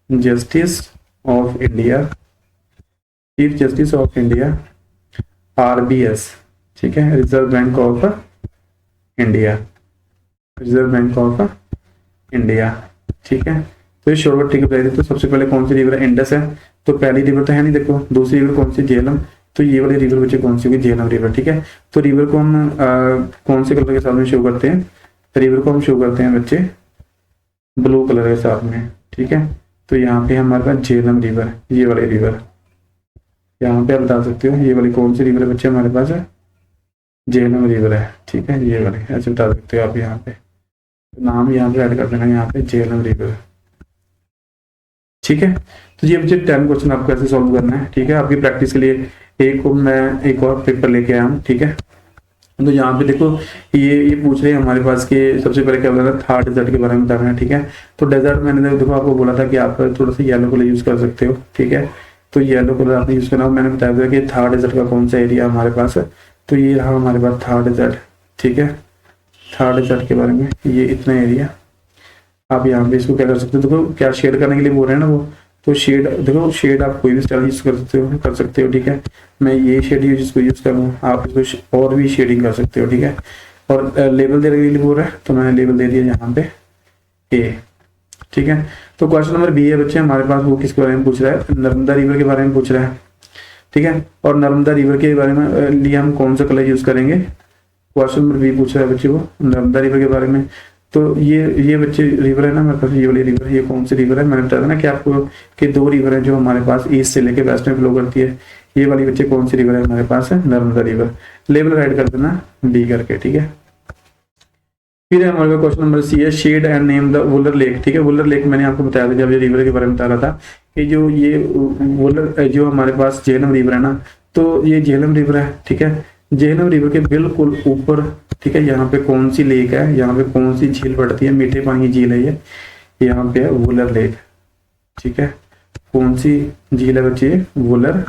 justice of India, chief justice of India RBS, ठीक है, reserve bank of India, reserve bank of India, ठीक है। तो ये शॉर्टकट टिक बताई थी। तो सबसे पहले कौन सी रिवर है, इंडस है। तो पहली रिवर तो है नहीं, देखो दूसरी रिवर कौन सी, झेलम। तो ये वाली रिवर बच्चे कौन सी होगी, झेलम रिवर, ठीक है। तो रिवर को हम कौन से कलर के साथ में शो करते हैं, रिवर को हम शो करते हैं बच्चे ब्लू कलर के साथ में, ठीक है। तो यहाँ पे हमारे पास झेलम रिवर, ये वाली रिवर, यहाँ पे आप बता सकते हो ये वाली कौन सी रिवर है बच्चे हमारे पास है, झेलम रिवर है, ठीक है। ये वाली ऐसे बता सकते हो आप, यहाँ पे नाम यहाँ पे ऐड कर देना, यहाँ पे झेलम रिवर, ठीक है। तो ये बच्चे 10 क्वेश्चन आपको ऐसे सॉल्व करना है, ठीक है। आपकी प्रैक्टिस के लिए मैं एक और पेपर लेके आया हूँ, ठीक है। तो यहाँ पे देखो ये पूछ रहे हैं हमारे पास कि सबसे पहले क्या बोला था, थार डेजर्ट के बारे में बताना है, ठीक है। तो डेजर्ट मैंने देखो आपको बोला था कि आप थोड़ा सा येलो कलर यूज कर सकते हो, ठीक है। तो येलो कलर आपने यूज करना, मैंने बताया था कि थार डेजर्ट का कौन सा एरिया हमारे पास है। तो ये रहा हमारे पास थार डेजर्ट, ठीक है। थार डेजर्ट के बारे में ये इतना एरिया, आप यहाँ पे इसको क्या कर सकते हो, देखो क्या शेड करने के लिए बोल रहे हैं ना वो। तो शेड देखो, शेड आप कोई भी स्टाइल यूज कर सकते हो, ठीक है। मैं ये शेड इसको यूज कर रहा हूँ, आप इसको और भी शेडिंग कर सकते हो, ठीक है। और लेवल देने के लिए बोल रहा है, तो मैंने लेवल दे दिया यहाँ पे A, ठीक है। तो क्वेश्चन नंबर B है बच्चे हमारे पास, वो किसके बारे में पूछ रहा है, नर्मदा रिवर के बारे में पूछ रहा है, ठीक है। और नर्मदा रिवर के बारे में लिए हम कौन सा कलर यूज करेंगे, क्वेश्चन नंबर B पूछ रहा है बच्चे वो नर्मदा रिवर के बारे में। तो ये बच्चे रिवर है ना हमारे पास, ये वाली रिवर, ये कौन सी रिवर है, मैंने बताया था ना कि आपको कि 2 रिवर है जो हमारे पास ईस्ट से लेके वेस्ट में फ्लो करती है। ये वाली बच्चे कौन सी रिवर है हमारे पास है, नर्मदा रिवर। लेवल राइट कर देना D करके, ठीक है। फिर हमारे पास क्वेश्चन नंबर C है shade and name the Wular lake, ठीक है। वुलर लेक मैंने आपको बताया था जब ये रिवर के बारे में बता रहा था कि जो ये वुलर जो हमारे पास झेलम रिवर है ना, तो ये झेलम रिवर है, ठीक है। झेलम रिवर के बिल्कुल ऊपर, ठीक है, यहाँ पे कौन सी लेक है, यहाँ पे कौन सी झील पड़ती है, मीठे पानी की झील है ये, यहाँ पे है वुलर लेक, ठीक है। कौन सी झील है बच्चे, वुलर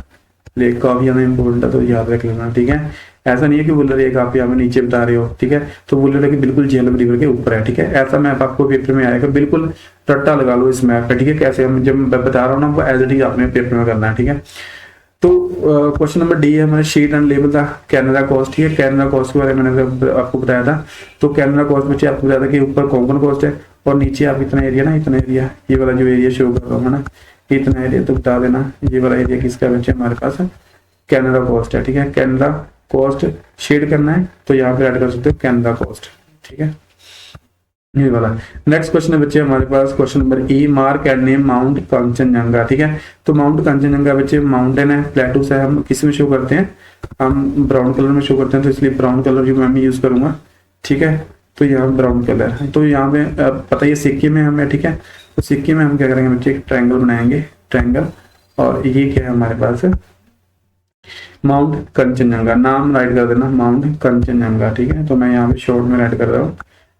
लेक, काफी ज्यादा इंपॉर्टेंट है, तो याद रख लेना, ठीक है। ऐसा नहीं है कि वुलर लेक आप यहाँ पे नीचे बता रहे हो, ठीक है। तो वुलर लेक बिल्कुल झेलम रिवर के ऊपर है, ठीक है। ऐसा मैप आपको पेपर में आएगा, बिल्कुल रट्टा लगा लो इस मैप पे, ठीक है। कैसे हम जब मैं बता रहा हूँ ना, वो एज इट इज आपने पेपर में करना है, ठीक है। तो क्वेश्चन नंबर डी है हमारे sheet and label the Canara cost. ठीक है, कैनरा कॉस्ट के बारे में मैंने आपको बताया था। तो कैनरा कॉस्ट बच्चे आपको बताया था कि ऊपर कॉमन कॉस्ट है और नीचे आप इतना एरिया ना, इतना एरिया, ये वाला जो एरिया शो कर रहा हूँ ना, इतना एरिया, तो बता देना ये वाला एरिया किसका बच्चे हमारे पास कैनरा कॉस्ट है। ठीक है, कैनरा कॉस्ट शेड करना है तो यहाँ पे ऐड कर सकते हो कैनरा कॉस्ट। ठीक है, ये वाला। नेक्स्ट क्वेश्चन है बच्चे हमारे पास question number E, mark and name mount Kanchenjunga. ठीक है, तो माउंट कंचनजंगा बच्चे माउंटेन है, प्लेटूस है, हम किस में शो करते हैं, हम ब्राउन कलर में शो करते हैं, तो इसलिए ब्राउन कलर जो मैं यूज करूंगा। ठीक है, तो यहाँ ब्राउन कलर है, तो यहाँ पे पता है सिक्के में हमें। ठीक है, तो सिक्के में हम क्या करेंगे बच्चे, एक ट्रायंगल बनाएंगे, ट्रायंगल, और ये क्या है हमारे पास माउंट कंचनजंगा, नाम राइट कर देना माउंट कंचनजंगा। ठीक है, तो मैं यहाँ पे शॉर्ट में राइट कर रहा हूँ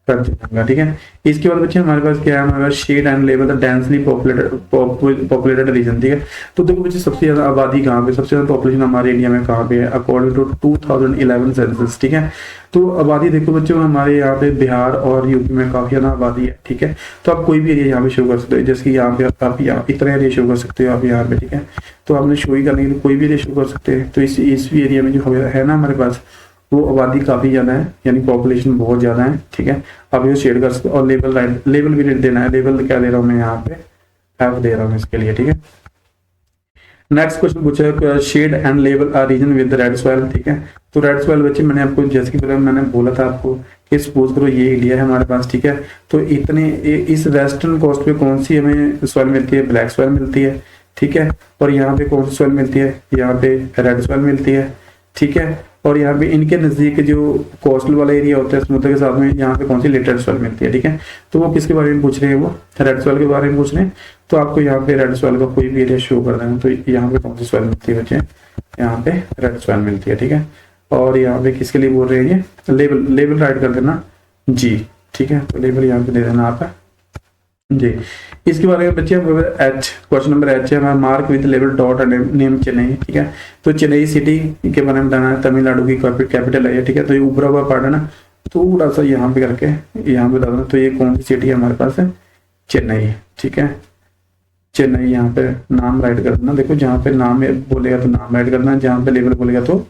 कंचनजंगा। ठीक है, इसके बाद बच्चे हमारे पास क्या है, हमारे पास shade and level the densely populated region. ठीक है, तो देखो बच्चे सबसे ज्यादा आबादी कहाँ पे, सबसे ज्यादा पॉपुलेशन हमारे इंडिया में कहाँ पे है, अकॉर्डिंग टू 2011 सेंसस। ठीक है, तो आबादी देखो बच्चों हमारे यहाँ पे बिहार और यूपी में काफी ज्यादा आबादी है। ठीक है, तो आप कोई भी एरिया यहाँ पे शो कर सकते हो, जैसे कि यहाँ पे आप यहाँ इतना एरिया शो कर सकते हो आप यहाँ पे। ठीक है, तो आपने शो ही करने के लिए कोई भी एरिया शो कर सकते हैं। तो इस भी एरिया में जो है ना हमारे पास, वो आबादी काफी ज्यादा है, यानी पॉपुलेशन बहुत ज्यादा है। ठीक है, आप ये शेड कर सकते हो, और लेवल राइट, लेवल भी देना है, लेवल क्या दे रहा हूँ मैं यहाँ पे, एफ दे रहा हूँ इसके लिए। ठीक है, नेक्स्ट क्वेश्चन पूछा है shade and level a region with red soil. ठीक है, तो रेड सॉइल बच्चे मैंने आपको जैसे कि मैंने बोला था आपको कि सपोज करो ये एरिया है हमारे पास। ठीक है, तो इतने इस वेस्टर्न कोस्ट पे कौन सी हमें सॉइल मिलती है, ब्लैक सॉइल मिलती है। ठीक है, और यहाँ पे कौन सी सॉइल मिलती है, यहाँ पे रेड सॉइल मिलती है। ठीक है, और यहाँ पे इनके नजदीक जो कोस्टल वाला एरिया होता है समुद्र के साथ में, यहाँ पे कौन सी लिटरेट सॉइल मिलती है। ठीक है, तो वो किसके बारे में पूछ रहे हैं, वो रेड सॉइल के बारे में पूछ रहे हैं। तो आपको यहाँ पे रेड सॉइल का कोई भी एरिया शो कर देना, तो यहाँ पे कौन सी सॉइल मिलती है बच्चे, यहाँ पे रेड सॉइल मिलती है। ठीक है, और यहाँ पे किसके लिए बोल रहे हैं, ये लेवल राइट कर देना जी। ठीक है, तो लेवल यहाँ पे दे देना आप जी। इसके बारे में बच्चे एच, क्वेश्चन नंबर एच है, mark with level dot name Chennai. ठीक है, तो चेन्नई सिटी के बारे में बताना है, तमिलनाडु की कैपिटल है। ठीक है, तो ये ऊपरा हुआ पार्ट है ना, थोड़ा सा यहाँ पे करके यहाँ पे बता देना, तो ये कौन सी सिटी है हमारे पास है, चेन्नई। ठीक है, चेन्नई, यहाँ पे नाम राइट कर देना। देखो जहाँ पे नाम बोलेगा तो नाम राइट करना, जहाँ पे लेवल बोलेगा तो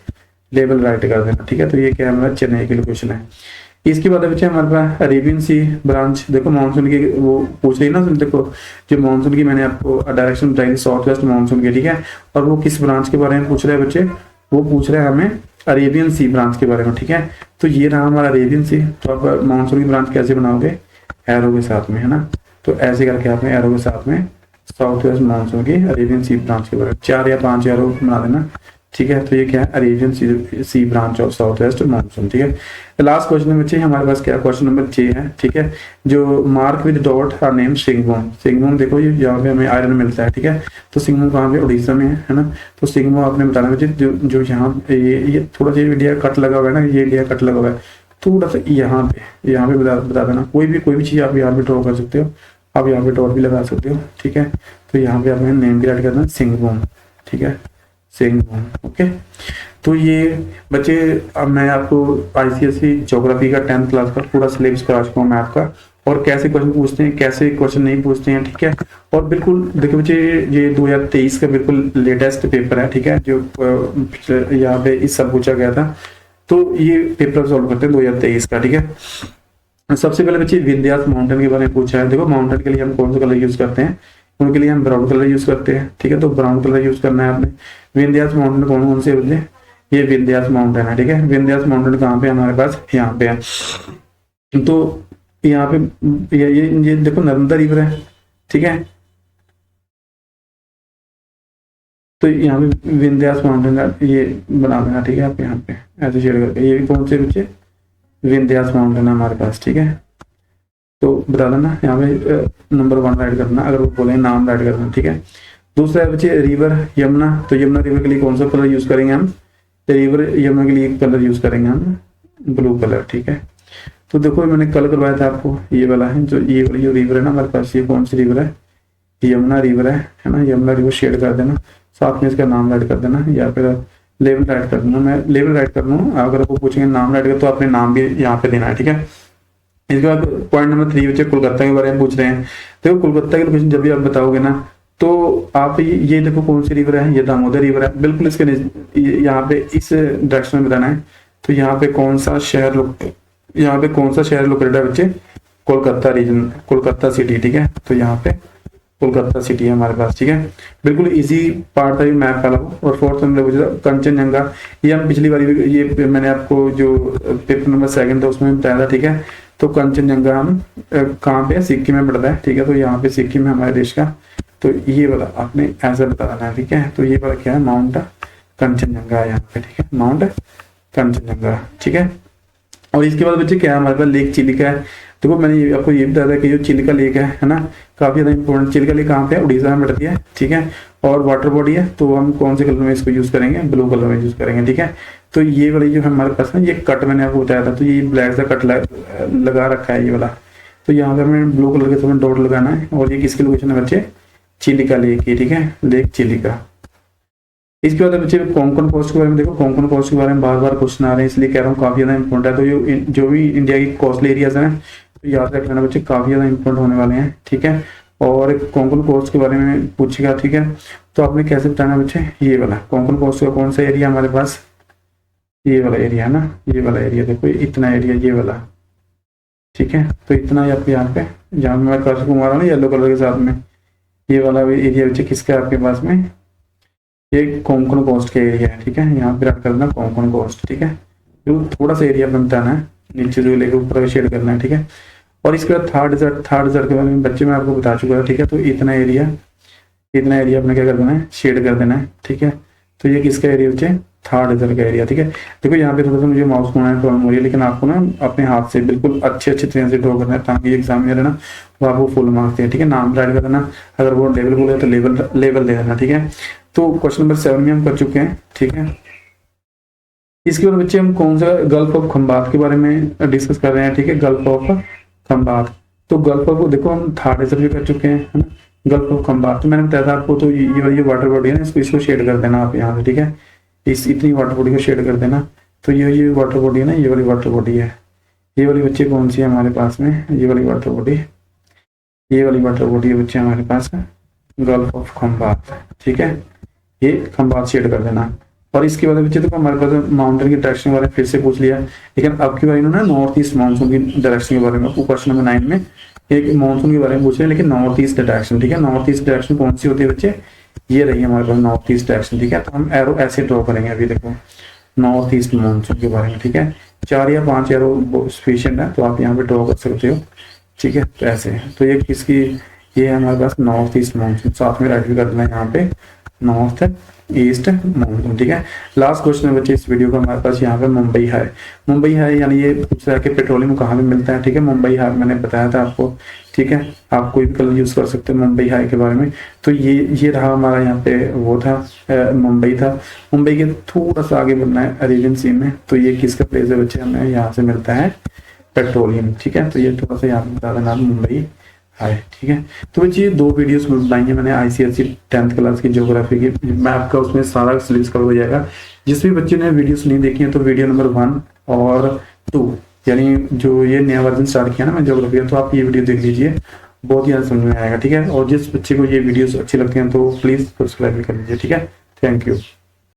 लेवल राइट कर देना। ठीक है, तो ये क्या है हमारा चेन्नई की लोकेशन है। इसके बाद बच्चे हमारे पास अरेबियन सी ब्रांच, देखो मानसून की वो पूछ रही ना, देखो जो मानसून की मैंने आपको डायरेक्शन बताई थी, साउथ वेस्ट मानसून की। ठीक है, और वो किस ब्रांच के बारे में पूछ रहे हैं बच्चे, वो पूछ रहे हैं हमें अरेबियन सी ब्रांच के बारे में। ठीक है, तो ये रहा हमारा अरेबियन सी। तो आप मानसून की ब्रांच कैसे बनाओगे, एरो के साथ में, है ना, तो ऐसे करके आपने एरो के साथ में साउथ वेस्ट मानसून की अरेबियन सी ब्रांच के बारे में 4 या 5 एरो बना देना। ठीक है, तो ये क्या है, Arabian sea branch of south west monsoon. ठीक है, लास्ट क्वेश्चन बच्चे हमारे पास क्या, क्वेश्चन नंबर जे है। ठीक है, जो mark with dot are name सिंगबोम। सिंगबोम देखो ये यहाँ पे हमें आयरन मिलता है। ठीक है, तो सिंगबोम कहाँ पे, उड़ीसा में है ना, तो सिंगबोम आपने बताना बच्चे जो यहाँ ये थोड़ा सा इंडिया कट लगा हुआ है ना, ये इंडिया कट लगा हुआ है, थोड़ा सा यहाँ पे बता देना। कोई भी चीज आप यहाँ पे ड्रॉ कर सकते हो, आप यहाँ पे डॉट भी लगा सकते हो। ठीक है, तो यहाँ पे आपने नेम भी ऐड करना सिंगबोम। ठीक है, सिंगबोम। ओके, तो ये बच्चे अब मैं आपको आईसीएसई ज्योग्राफी का 10th क्लास का पूरा सिलेबस करा चुका हूँ मैं आपका, और कैसे क्वेश्चन पूछते हैं, कैसे क्वेश्चन नहीं पूछते हैं। ठीक है, और बिल्कुल देखो बच्चे ये 2023 का बिल्कुल लेटेस्ट पेपर है। ठीक है, जो यहाँ पे इस सब पूछा गया था, तो ये पेपर सॉल्व करते हैं 2023 का। ठीक है, सबसे पहले बच्चे विंध्यास माउंटेन के बारे में पूछा है। देखो माउंटेन के लिए हम कौन सा कलर यूज करते हैं, उनके लिए हम ब्राउन कलर यूज करते हैं। ठीक है, तो ब्राउन कलर यूज करना है आपने। विंध्यास माउंटेन कौन से बच्चे, ये विंध्यास माउंटेन है। ठीक है, विंध्यास माउंटेन कहाँ पे हमारे पास, यहाँ पे है। तो यहाँ पे ये देखो नर्मदा रिवर है। ठीक है, तो यहाँ पे विंध्यास माउंटेन का ये बना देना। ठीक है, आप यहाँ पे ऐसे शेयर करके, ये कौन से बच्चे, विंध्यास माउंटेन है हमारे पास। ठीक है, तो बता देना यहाँ पे नंबर 1 राइट करना, अगर वो बोले नाम राइट करना। ठीक है, दूसरा है बच्चे रिवर यमुना। तो यमुना रिवर के लिए कौन सा कलर यूज करेंगे हम, रिवर यमुना के लिए कलर यूज करेंगे हम ब्लू कलर। ठीक है, तो देखो मैंने कल करवाया था आपको, ये वाला है, जो ये वाली जो रिवर है ना हमारे पास, ये कौन सी रिवर है, यमुना रिवर है ना, यमुना रिवर शेड कर देना, साथ में इसका नाम राइट कर देना, या फिर लेवल राइट कर देना। मैं लेवल राइट कर दूँ, अगर आपको पूछेंगे नाम राइट कर तो अपने नाम भी यहाँ पे देना है। ठीक है, इसके बाद पॉइंट नंबर 3 बच्चे कोलकाता के बारे में पूछ रहे हैं। देखो कोलकाता की लोकेशन जब भी आप बताओगे ना, तो आप ये देखो कौन सी रिवर है, ये दामोदर रिवर है, बिल्कुल इसके यहाँ पे इस डायरेक्शन में बताना है। तो यहाँ पे कौन सा शहर लोकेटेड है बच्चे, कोलकाता रीजन, कोलकाता सिटी, ठीक है। तो यहाँ पे कोलकाता सिटी है हमारे पास, ठीक है। बिल्कुल इजी पार्ट था ये मैप वाला। और फोर्थ नंबर पूछा कंचनजंगा, ये हम पिछली बार ये मैंने आपको जो पेपर नंबर 2 था उसमें बताया था, ठीक है। तो कंचनजंगा हम कहाँ पे, सिक्किम में पड़ता है, ठीक है। तो यहाँ पे सिक्किम है हमारे देश का। तो ये वाला आपने ऐसा बताना है, ठीक है। तो ये वाला क्या है, माउंट कंचनजंगा है यहाँ पे, ठीक है, माउंट कंचनजंगा, ठीक है। और इसके बाद बच्चे क्या है हमारे पास, लेक चिलिका है। देखो मैंने आपको ये बताया था कि जो चिलिका लेक है ना, काफी ज्यादा इंपॉर्टेंट। चिलिका लेक कहाँ पे है, उड़ीसा में पड़ती है, ठीक है। और वाटर बॉडी है, तो हम कौन से कलर में इसको यूज करेंगे, ब्लू कलर में यूज करेंगे, ठीक है। तो ये वाली जो हमारे पास है, ये कट मैंने आपको बताया था, तो ये ब्लैक सा कट लगा रखा है ये वाला। तो यहाँ पे हमें ब्लू कलर के समय डॉट लगाना है। और ये किसकी लोकेशन है बच्चे, चिलिका लेक की, ठीक है, लेक चिलिका। इसके बाद बच्चे कोंकण कोस्ट के बारे में देखो, कोंकण कोस्ट के बारे में बार बार क्वेश्चन आ रहे हैं, इसलिए कह रहा हूँ काफी ज्यादा इंपॉर्टेंट है। तो जो भी इंडिया की कोस्टल एरियाज हैं तो याद रख लेना बच्चे, काफी ज्यादा इंपॉर्टेंट होने वाले हैं, ठीक है। और कोंकण कोस्ट के बारे में पूछेगा, ठीक है। तो आपने कैसे बताना बच्चे, ये वाला कोंकण कोस्ट का कौन सा एरिया हमारे पास, ये वाला एरिया है ना, ये वाला एरिया देखो, इतना एरिया ये वाला, ठीक है। तो इतना आपके यहाँ पे जहाँ मैं कर्सर घुमा रहा हूँ ना येलो कलर के साथ में, ये वाला एरिया बच्चे किसका है आपके पास में, ये कोंकण कोस्ट का एरिया है, ठीक है। यहाँ पे रख कर देना कोंकण कोस्ट, ठीक है। तो थोड़ा सा एरिया बनता है, नीचे से लेकर ऊपर शेड करना है, ठीक है। और इसके बाद थर्ड डेजर्ट के बारे में बच्चे मैं आपको बता चुका है, ठीक है। तो इतना एरिया अपने क्या कर देना है, शेड कर देना है, ठीक है। तो ये किसका एरिया बच्चे, थर्ड डेजर्ट का एरिया, ठीक है। देखो यहाँ पे थोड़ा सा मुझे माउस घुमाना है प्रॉब्लम हो रही है, लेकिन आपको ना अपने हाथ से बिल्कुल अच्छे तरीके से ड्रॉ करना है, ताकि एग्जामिनर है ना वो आपको फुल मार्क्स दे, ठीक है। नाम राइट कर देना, अगर वो लेवल बोले तो लेवल दे देना, ठीक है। तो क्वेश्चन नंबर 7 में हम कर चुके हैं, ठीक है। इसके बाद बच्चे हम कौन सा गल्फ ऑफ खंबात के बारे में डिस्कस कर रहे हैं, ठीक है, गल्फ ऑफ खंबात। तो गल्फ ऑफ देखो हम थर्ड डेजर्ट भी कर चुके हैं, है ना, गल्फ ऑफ खंबात। तो मैंने बताया था आपको, तो ये वाटर बॉडी है ना, इसको शेड कर देना आप यहाँ से, ठीक है। इतनी वाटर बॉडी को शेड कर देना। तो ये वाटर बॉडी है ना, ये वाली वाटर बॉडी है, ये वाली बच्चे कौन सी है हमारे पास में, ये वाली वाटर बॉडी है बच्चे हमारे पास है गल्फ ऑफ खंबात, ठीक है। ये खंबात शेड कर देना। और इसके बाद बच्चे देखो हमारे पास माउंटेन की डायरेक्शन के बारे में फिर से पूछ लिया, लेकिन अब की बार इन्होंने नॉर्थ ईस्ट मानसून की डायरेक्शन के बारे में क्वेश्चन नंबर 9 में एक मानसून के बारे में पूछ रहे हैं, लेकिन नॉर्थ ईस्ट डायरेक्शन, ठीक है। नॉर्थ ईस्ट डायरेक्शन कौन सी होती है बच्चे, ये रही हमारे पास नॉर्थ ईस्ट डायरेक्शन, ठीक है। तो हम एरो ऐसे ड्रॉ करेंगे, अभी देखो नॉर्थ ईस्ट मानसून के बारे में, ठीक है। 4 या 5 एरो सफिशिएंट है, तो आप यहाँ पे ड्रॉ कर सकते हो, ठीक है। तो ऐसे तो ये किसकी, ये है हमारे पास नॉर्थ ईस्ट मानसून, साथ में राइट भी कर देना यहाँ पे नॉर्थ ईस्ट मानसून, ठीक है। लास्ट क्वेश्चन है बच्चे इस वीडियो का हमारे पास यहाँ पे मुंबई हाई यानी ये पूछ रहा है कि पेट्रोलियम कहाँ पे मिलता है, ठीक है। मुंबई हाई मैंने बताया था आपको, ठीक है। आप कोई भी कलर यूज कर सकते हैं मुंबई हाई के बारे में। तो ये रहा हमारा यहाँ पे वो था मुंबई था। मुंबई के थोड़ा सा आगे बढ़ना है अरेबियन सी में, तो ये किसका प्लेस है बच्चे, हमें यहाँ से मिलता है पेट्रोलियम, ठीक है। तो ये थोड़ा सा यहाँ पे बता देना मुंबई हाय, ठीक है। तो बच्चे ये 2 वीडियोस बनाएंगे मैंने आईसीएसई 10th क्लास की ज्योग्राफी की, मैं आपका उसमें सारा सिलेबस कवर हो जाएगा। जिस भी बच्चे ने वीडियोस नहीं देखी है तो वीडियो नंबर 1 और 2 यानी जो ये नया वर्जन स्टार्ट किया ना मैं ज्योग्राफी का, तो आप ये वीडियो देख लीजिए, बहुत ही समझ में आएगा, ठीक है। और जिस बच्चे को ये वीडियोस अच्छी लगती हैं तो प्लीज सब्सक्राइब भी कर लीजिए, ठीक है। Thank you.